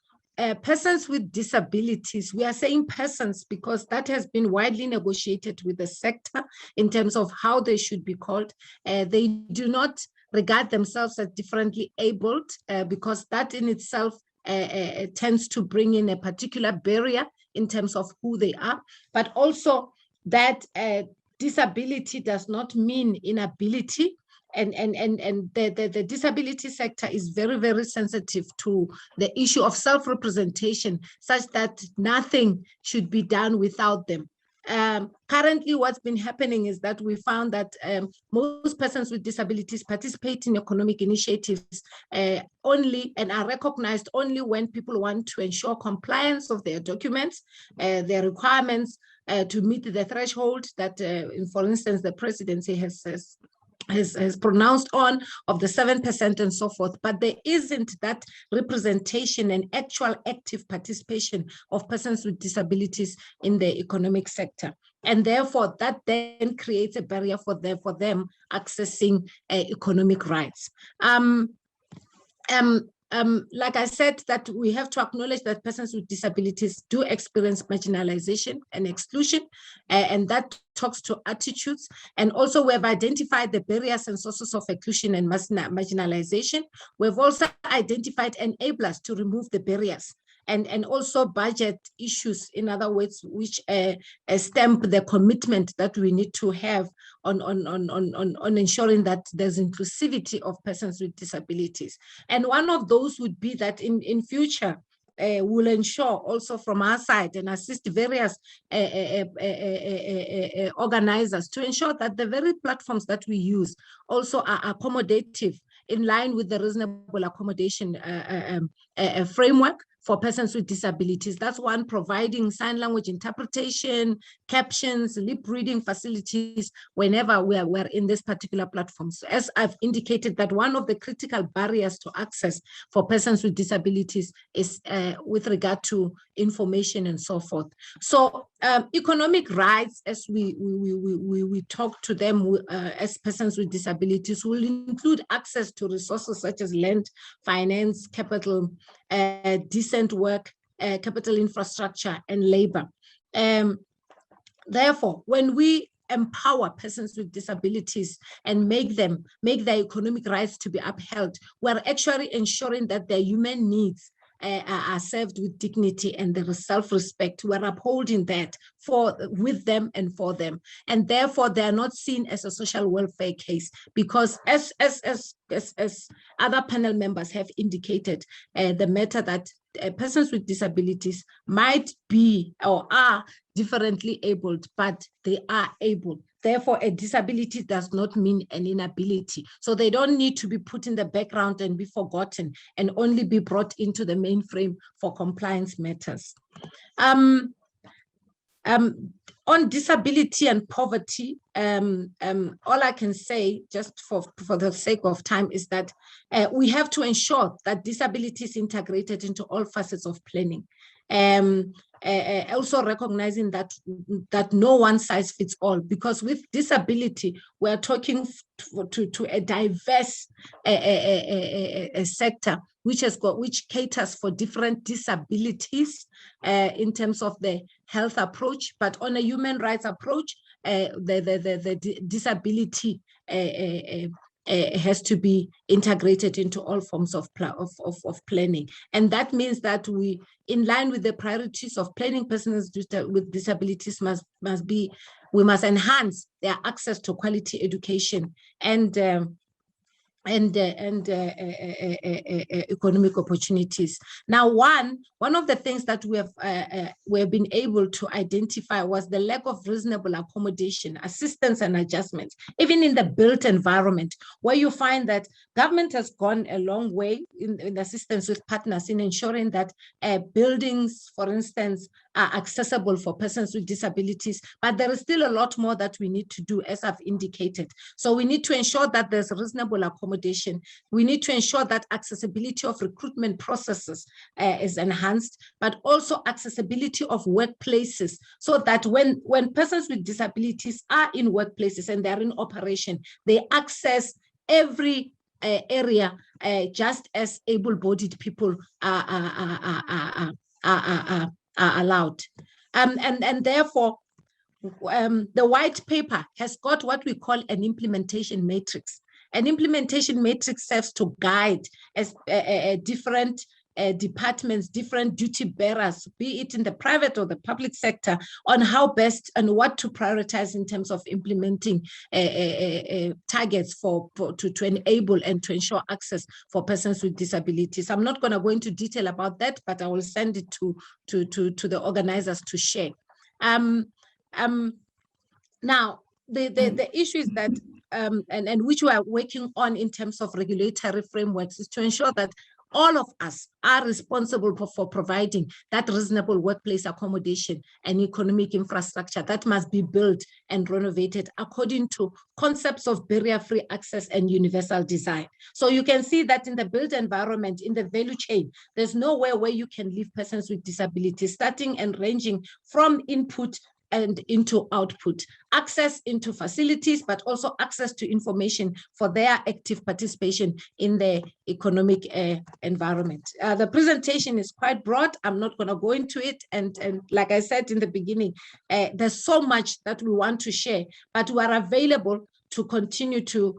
persons with disabilities, we are saying persons because that has been widely negotiated with the sector in terms of how they should be called. They do not regard themselves as differently abled because that in itself tends to bring in a particular barrier in terms of who they are, but also that disability does not mean inability. And the disability sector is very, very sensitive to the issue of self-representation, such that nothing should be done without them. Currently, what's been happening is that we found that most persons with disabilities participate in economic initiatives only and are recognized only when people want to ensure compliance of their documents, their requirements to meet the threshold that, for instance, the presidency has pronounced on of the 7% and so forth, but there isn't that representation and actual active participation of persons with disabilities in the economic sector. And therefore, that then creates a barrier for them accessing economic rights. Like I said, that we have to acknowledge that persons with disabilities do experience marginalization and exclusion, and that talks to attitudes. And also we have identified the barriers and sources of exclusion and marginalization. We've also identified enablers to remove the barriers. And also budget issues, in other words, which stamp the commitment that we need to have on ensuring that there's inclusivity of persons with disabilities. And one of those would be that in future, will ensure also from our side and assist various organizers to ensure that the very platforms that we use also are accommodative in line with the reasonable accommodation framework for persons with disabilities. That's one, providing sign language interpretation, captions, lip reading facilities whenever we're in this particular platform. So as I've indicated, that one of the critical barriers to access for persons with disabilities is with regard to information and so forth. So economic rights, as we talk to them as persons with disabilities, will include access to resources such as land, finance, capital, decent work, capital infrastructure, and labor. Therefore, when we empower persons with disabilities and make their economic rights to be upheld, we're actually ensuring that their human needs are served with dignity and there is self-respect. We're upholding that with them and for them, and therefore they are not seen as a social welfare case, because as other panel members have indicated, the matter that persons with disabilities might be or are differently abled, but they are able. Therefore, a disability does not mean an inability. So they don't need to be put in the background and be forgotten and only be brought into the mainframe for compliance matters. On disability and poverty, all I can say, just for the sake of time, is that we have to ensure that disability is integrated into all facets of planning. Also recognizing that no one size fits all, because with disability, we're talking to a diverse sector which caters for different disabilities in terms of the health approach, but on a human rights approach, the disability has to be integrated into all forms of planning. And that means that we, in line with the priorities of planning persons with disabilities, we must enhance their access to quality education and economic opportunities. Now, one of the things that we have been able to identify was the lack of reasonable accommodation, assistance, and adjustments, even in the built environment, where you find that government has gone a long way in assistance with partners in ensuring that buildings, for instance, are accessible for persons with disabilities, but there is still a lot more that we need to do, as I've indicated. So we need to ensure that there's reasonable accommodation. We need to ensure that accessibility of recruitment processes is enhanced, but also accessibility of workplaces, so that when persons with disabilities are in workplaces and they're in operation, they access every area just as able-bodied people are allowed. And therefore, the white paper has got what we call an implementation matrix. An implementation matrix serves to guide as different departments, different duty bearers, be it in the private or the public sector, on how best and what to prioritize in terms of implementing targets to enable and to ensure access for persons with disabilities. I'm not going to go into detail about that, but I will send it to the organizers to share. Now, the issue is that, and which we are working on in terms of regulatory frameworks, is to ensure that all of us are responsible for providing that reasonable workplace accommodation and economic infrastructure that must be built and renovated according to concepts of barrier-free access and universal design. So you can see that in the built environment, in the value chain, there's nowhere where you can leave persons with disabilities, starting and ranging from input and into output, access into facilities, but also access to information for their active participation in the economic environment. The presentation is quite broad. I'm not going to go into it. And like I said in the beginning, there's so much that we want to share, but we are available to continue to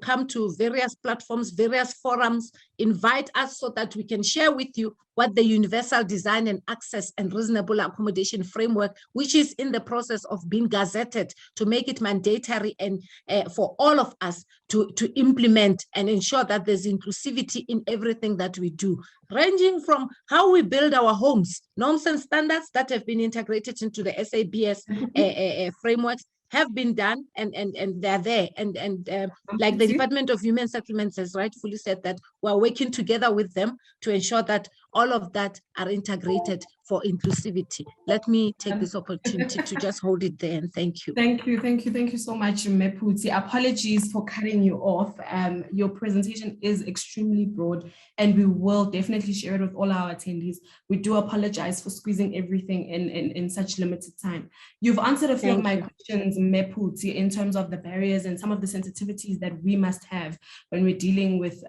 come to various platforms, various forums, invite us so that we can share with you what the universal design and access and reasonable accommodation framework, which is in the process of being gazetted to make it mandatory and for all of us to implement and ensure that there's inclusivity in everything that we do, ranging from how we build our homes, norms and standards that have been integrated into the SABS frameworks, have been done and they're there. And like the Department of Human Settlements has rightfully said that we're working together with them to ensure that all of that are integrated for inclusivity. Let me take this opportunity to just hold it there and thank you.
Thank you so much, Meputi. Apologies for cutting you off. Your presentation is extremely broad and we will definitely share it with all our attendees. We do apologize for squeezing everything in such limited time. You've answered a few of my questions, Meputi, in terms of the barriers and some of the sensitivities that we must have when we're dealing with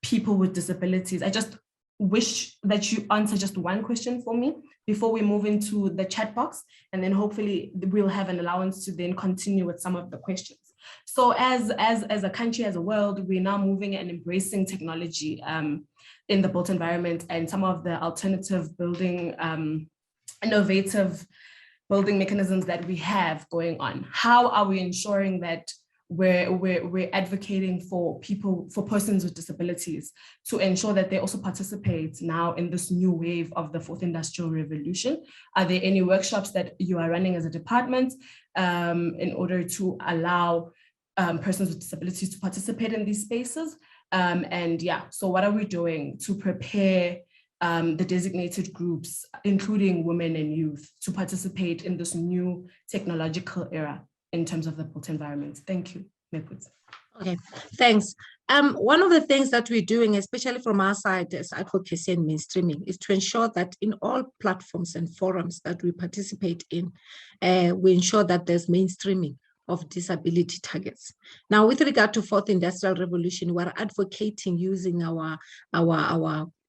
people with disabilities. I just wish that you answer just one question for me before we move into the chat box, and then hopefully we'll have an allowance to then continue with some of the questions. So as a country, as a world, we're now moving and embracing technology in the built environment, and some of the alternative building, innovative building mechanisms that we have going on. How are we ensuring that we're advocating for persons with disabilities to ensure that they also participate now in this new wave of the fourth industrial revolution? Are there any workshops that you are running as a department in order to allow persons with disabilities to participate in these spaces? So what are we doing to prepare the designated groups, including women and youth, to participate in this new technological era in terms of the built environment? Thank you, Meputi.
Okay, thanks. One of the things that we're doing, especially from our side as advocacy and mainstreaming, is to ensure that in all platforms and forums that we participate in, we ensure that there's mainstreaming of disability targets. Now, with regard to fourth industrial revolution, we're advocating using our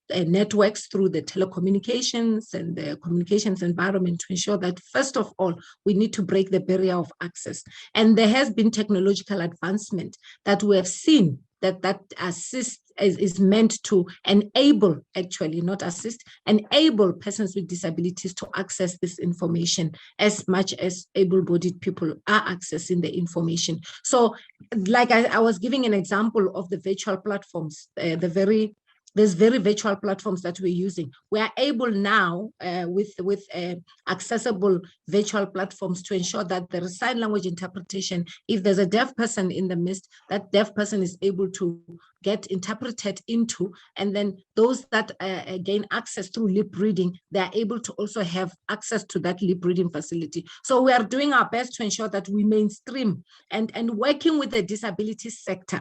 networks through the telecommunications and the communications environment to ensure that, first of all, we need to break the barrier of access. And there has been technological advancement that we have seen that assist is meant to enable, actually not assist, enable persons with disabilities to access this information as much as able-bodied people are accessing the information. So like I was giving an example of the virtual platforms, there's very virtual platforms that we're using. We are able now with accessible virtual platforms to ensure that there is sign language interpretation. If there's a deaf person in the midst, that deaf person is able to get interpreted into, and then those that gain access through lip reading, they're able to also have access to that lip reading facility. So we are doing our best to ensure that we mainstream and working with the disability sector,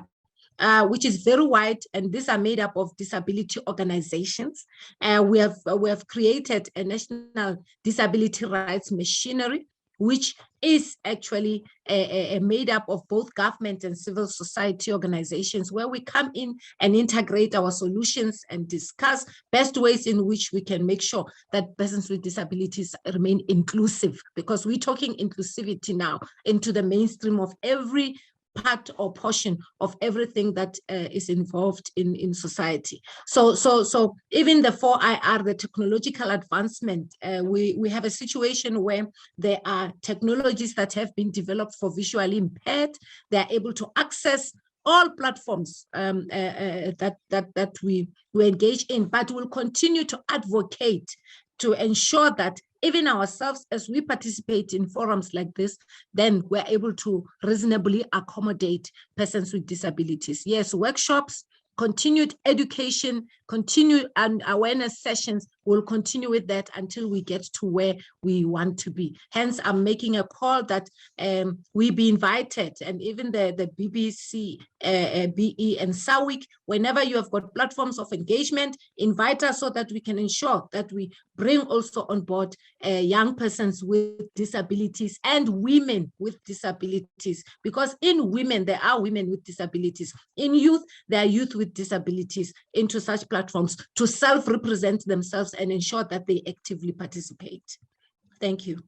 which is very wide, and these are made up of disability organizations. We have created a national disability rights machinery, which is actually made up of both government and civil society organizations, where we come in and integrate our solutions and discuss best ways in which we can make sure that persons with disabilities remain inclusive, because we're talking inclusivity now into the mainstream of every part or portion of everything that is involved in society. So even the 4IR, the technological advancement, we have a situation where there are technologies that have been developed for visually impaired. They are able to access all platforms that we engage in, but we'll continue to advocate to ensure that even ourselves, as we participate in forums like this, then we're able to reasonably accommodate persons with disabilities. Yes, workshops, continued education, continued and awareness sessions, we'll continue with that until we get to where we want to be. Hence, I'm making a call that we be invited, and even the BBC, BE and SAWIC, whenever you have got platforms of engagement, invite us so that we can ensure that we bring also on board young persons with disabilities and women with disabilities, because in women, there are women with disabilities. In youth, there are youth with disabilities into such platforms to self-represent themselves and ensure that they actively participate. Thank you.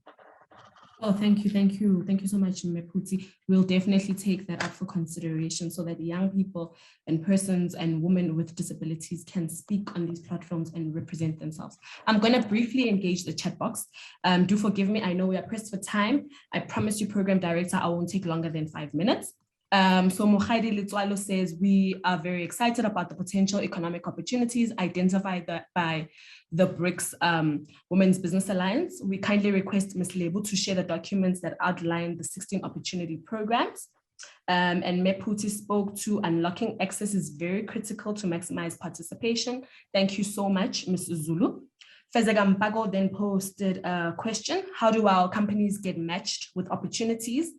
Oh, thank you. Thank you so much, Meputi. We'll definitely take that up for consideration so that young people and persons and women with disabilities can speak on these platforms and represent themselves. I'm going to briefly engage the chat box. Do forgive me. I know we are pressed for time. I promise you, Program Director, I won't take longer than 5 minutes. So Mohaidi Litwalo says, we are very excited about the potential economic opportunities identified by the Brics Women's Business Alliance. We kindly request Ms. Lebu to share the documents that outline the 16 opportunity programs. And Meputi spoke to unlocking access is very critical to maximize participation. Thank you so much, Ms. Zulu. Fezega Mpago then posted a question: how do our companies get matched with opportunities?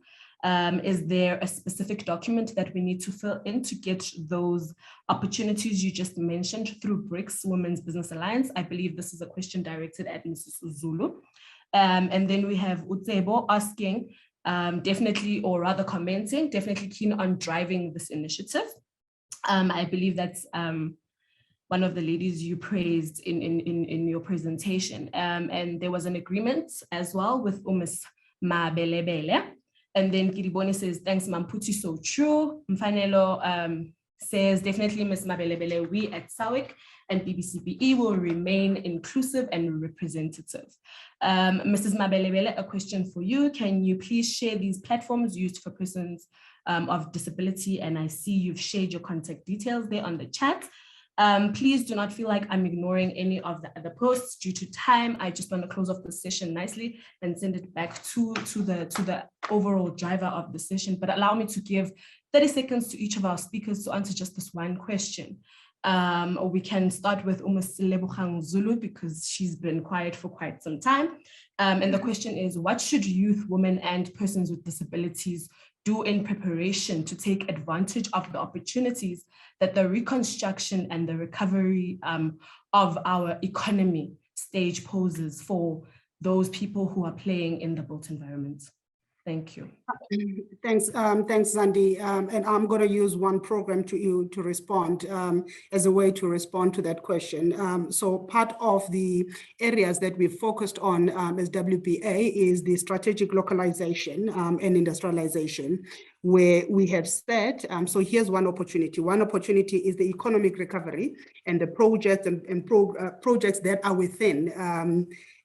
Is there a specific document that we need to fill in to get those opportunities you just mentioned through Brics Women's Business Alliance? I believe this is a question directed at Mrs. Zulu. And then we have Utsebo asking, definitely, or rather commenting, definitely keen on driving this initiative. I believe that's one of the ladies you praised in your presentation. And there was an agreement as well with Ms. Mabelebele. And then Kiriboni says, thanks, Mamputi, so true. Mfanelo says, definitely, Ms. Mabelebele, we at SAWIC and BBCBE will remain inclusive and representative. Mrs. Mabelebele, a question for you. Can you please share these platforms used for persons of disability? And I see you've shared your contact details there on the chat. Please do not feel like I'm ignoring any of the other posts due to time. I just want to close off the session nicely and send it back to the overall driver of the session. But allow me to give 30 seconds to each of our speakers to answer just this one question. We can start with Lebukhang Zulu because she's been quiet for quite some time. And the question is, what should youth, women, and persons with disabilities do in preparation to take advantage of the opportunities that the reconstruction and the recovery of our economy stage poses for those people who are playing in the built environment? Thank you.
Thanks, Zandi. And I'm going to use one program to respond as a way to respond to that question. So part of the areas that we've focused on as WBA is the strategic localization and industrialization, where we have said, so here's one opportunity. One opportunity is the economic recovery and the projects and projects that are within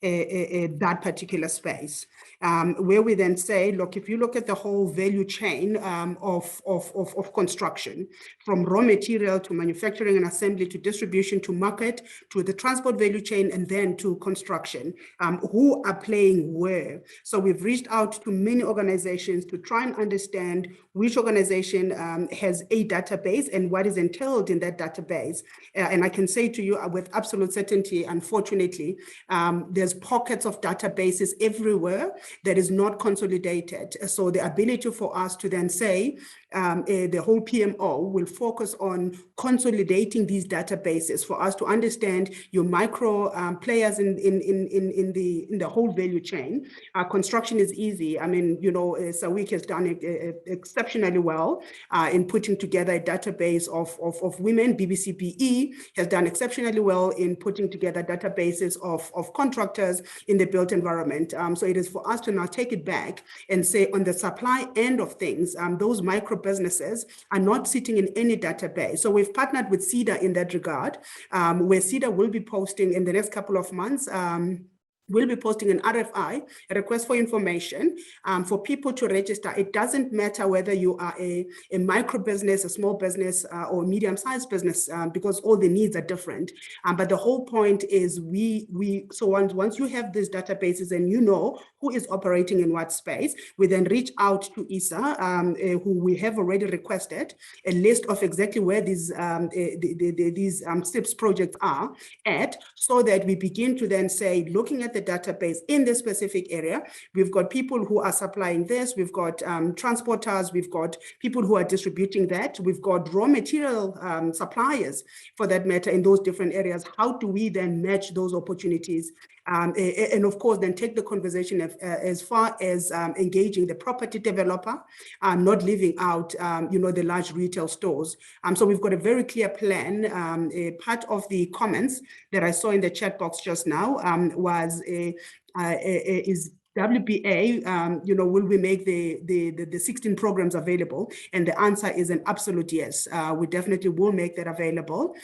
that particular space, where we then say, look, if you look at the whole value chain of construction, from raw material to manufacturing and assembly to distribution to market to the transport value chain and then to construction, who are playing where? So we've reached out to many organizations to try and understand which organization has a database and what is entailed in that database. And I can say to you with absolute certainty, unfortunately, there's pockets of databases everywhere that is not consolidated. So the ability for us to then say, the whole PMO will focus on consolidating these databases for us to understand your micro players in the whole value chain. Construction is easy. I mean, you know, SAWIC has done it exceptionally well in putting together a database of women. BBCBE has done exceptionally well in putting together databases of contractors factors in the built environment. So it is for us to now take it back and say on the supply end of things, those micro businesses are not sitting in any database. So we've partnered with CEDA in that regard, where CEDA will be posting in the next couple of months, we'll be posting an RFI, a request for information, for people to register. It doesn't matter whether you are a micro business, a small business, or medium-sized business, because all the needs are different. But the whole point is so once you have these databases and you know who is operating in what space, we then reach out to ISA, who we have already requested a list of exactly where these SIPS projects are at, so that we begin to then say, looking at the database in this specific area, we've got people who are supplying this, we've got transporters, we've got people who are distributing that, we've got raw material suppliers for that matter in those different areas. How do we then match those opportunities? And of course, then take the conversation as far as engaging the property developer, not leaving out, the large retail stores. So we've got a very clear plan. Part of the comments that I saw in the chat box just now was is WBA, will we make the 16 programs available? And the answer is an absolute yes. We definitely will make that available.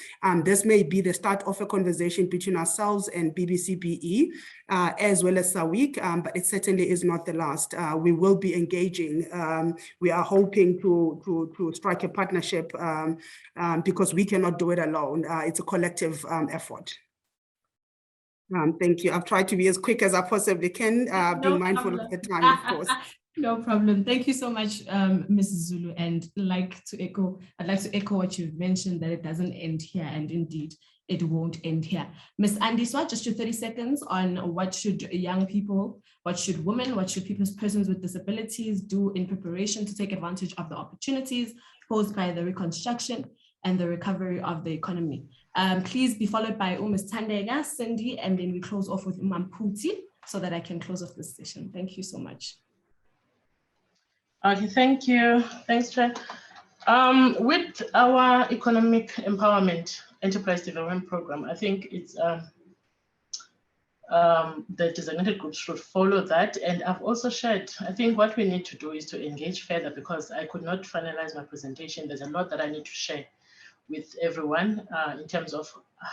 This may be the start of a conversation between ourselves and BBCBE, as well as SAWIC, but it certainly is not the last. We will be engaging. We are hoping to strike a partnership because we cannot do it alone. It's a collective effort. Thank you. I've tried to be as quick as I possibly can, being mindful of the time, of course.
No problem. Thank you so much, Mrs. Zulu. And I'd like to echo what you've mentioned, that it doesn't end here, and indeed it won't end here. Ms. Andiswa, just your 30 seconds on what should young people, what should women, what should persons with disabilities do in preparation to take advantage of the opportunities posed by the reconstruction and the recovery of the economy. Please be followed by Ms. Tandega, Cindy, and then we close off with Mputi so that I can close off this session. Thank you so much.
Okay, thank you. Thanks, Chair. With our economic empowerment enterprise development program, I think it's the designated groups should follow that. And I've also shared, I think what we need to do is to engage further, because I could not finalize my presentation. There's a lot that I need to share with everyone in terms of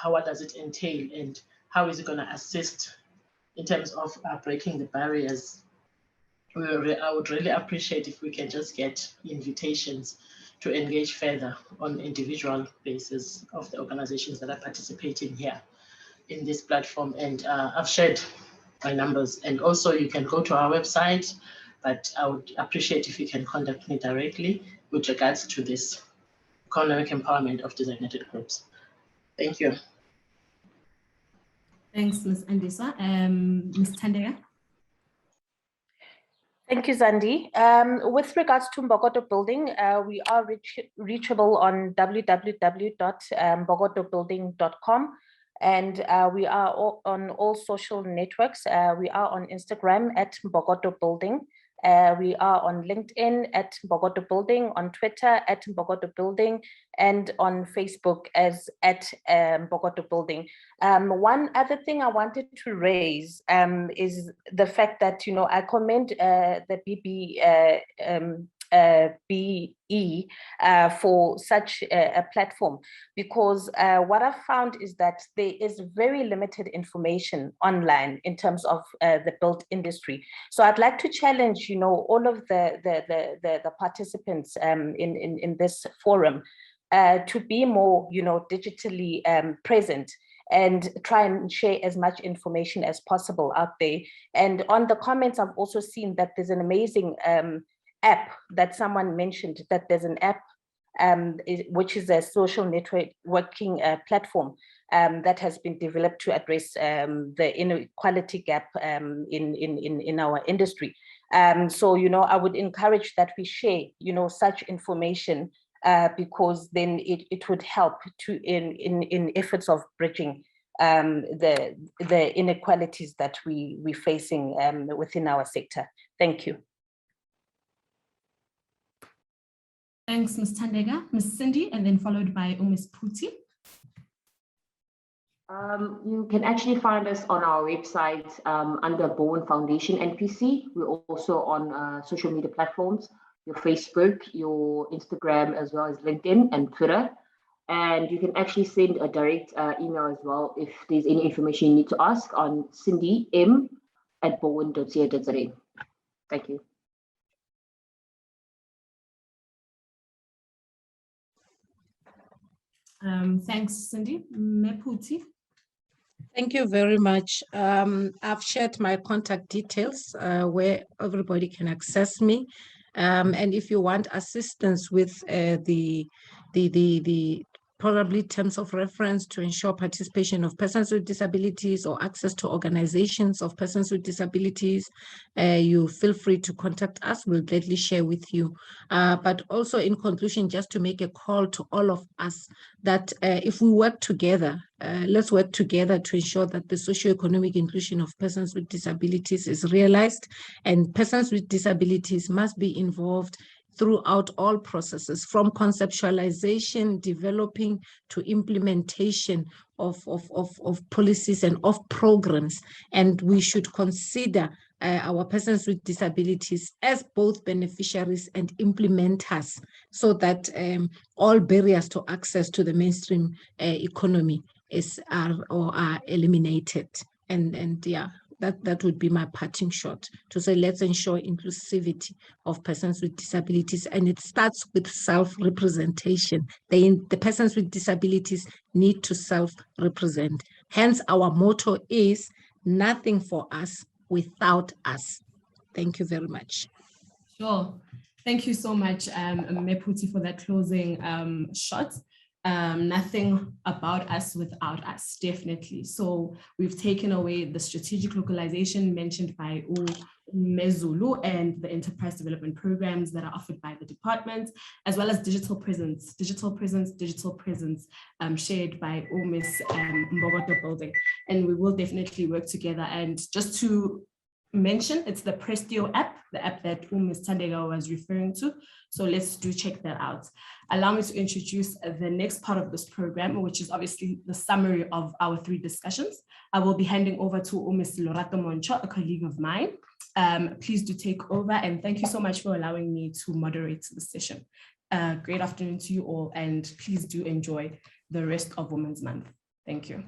what does it entail and how is it going to assist in terms of breaking the barriers. I would really appreciate if we can just get invitations to engage further on individual basis of the organizations that are participating here in this platform. And I've shared my numbers, and also you can go to our website, but I would appreciate if you can contact me directly with regards to this economic empowerment of designated groups. Thank you.
Thanks, Ms. Andisa. Ms. Tandega.
Thank you, Zandi. With regards to Mbokodo Building, we are reachable on www.mbokodobuilding.com, and we are on all social networks. We are on Instagram at Mbokodo Building. We are on LinkedIn at Mbokodo Building, on Twitter at Mbokodo Building, and on Facebook as at Mbokodo Building. One other thing I wanted to raise is the fact that, I commend the BE for such a platform, because what I've found is that there is very limited information online in terms of the built industry. So I'd like to challenge, all of the participants in this forum to be more, digitally present and try and share as much information as possible out there. And on the comments, I've also seen that there's an amazing app that someone mentioned, that there's an app which is a social networking platform that has been developed to address the inequality gap in our industry. So, I would encourage that we share, such information because then it would help to in efforts of bridging the inequalities that we're facing within our sector. Thank you.
Thanks, Ms. Tandega. Ms. Cindy, and then followed by Ms. Puti.
You can actually find us on our website under Bowen Foundation NPC. We're also on social media platforms, your Facebook, your Instagram, as well as LinkedIn and Twitter. And you can actually send a direct email as well if there's any information you need to ask on cindym@bowen.co.za. Thank you.
Thanks, Cindy. Meputi.
Thank you very much. I've shared my contact details where everybody can access me. And if you want assistance with the probably terms of reference to ensure participation of persons with disabilities or access to organizations of persons with disabilities, you feel free to contact us. We'll gladly share with you. But also in conclusion, just to make a call to all of us that if we work together, let's work together to ensure that the socioeconomic inclusion of persons with disabilities is realized, and persons with disabilities must be involved throughout all processes, from conceptualization, developing to implementation of policies and of programs. And we should consider our persons with disabilities as both beneficiaries and implementers, so that all barriers to access to the mainstream economy are eliminated. And yeah, that would be my parting shot, to say let's ensure inclusivity of persons with disabilities, and it starts with self-representation. The persons with disabilities need to self-represent. Hence, our motto is nothing for us without us. Thank you very much.
Sure. Thank you so much, Meputi, for that closing shot. Nothing about us without us, definitely. So we've taken away the strategic localization mentioned by Mezulu and the enterprise development programs that are offered by the department, as well as digital presence shared by Miss Mbogoto building. And we will definitely work together. And just to mention, it's the Prestio app, the app that Ms. Tandega was referring to. So let's check that out. Allow me to introduce the next part of this program, which is obviously the summary of our 3 discussions. I will be handing over to Ms. Lorato Moncho, a colleague of mine. Please do take over, and thank you so much for allowing me to moderate the session. Great afternoon to you all, and please do enjoy the rest of Women's Month. Thank you.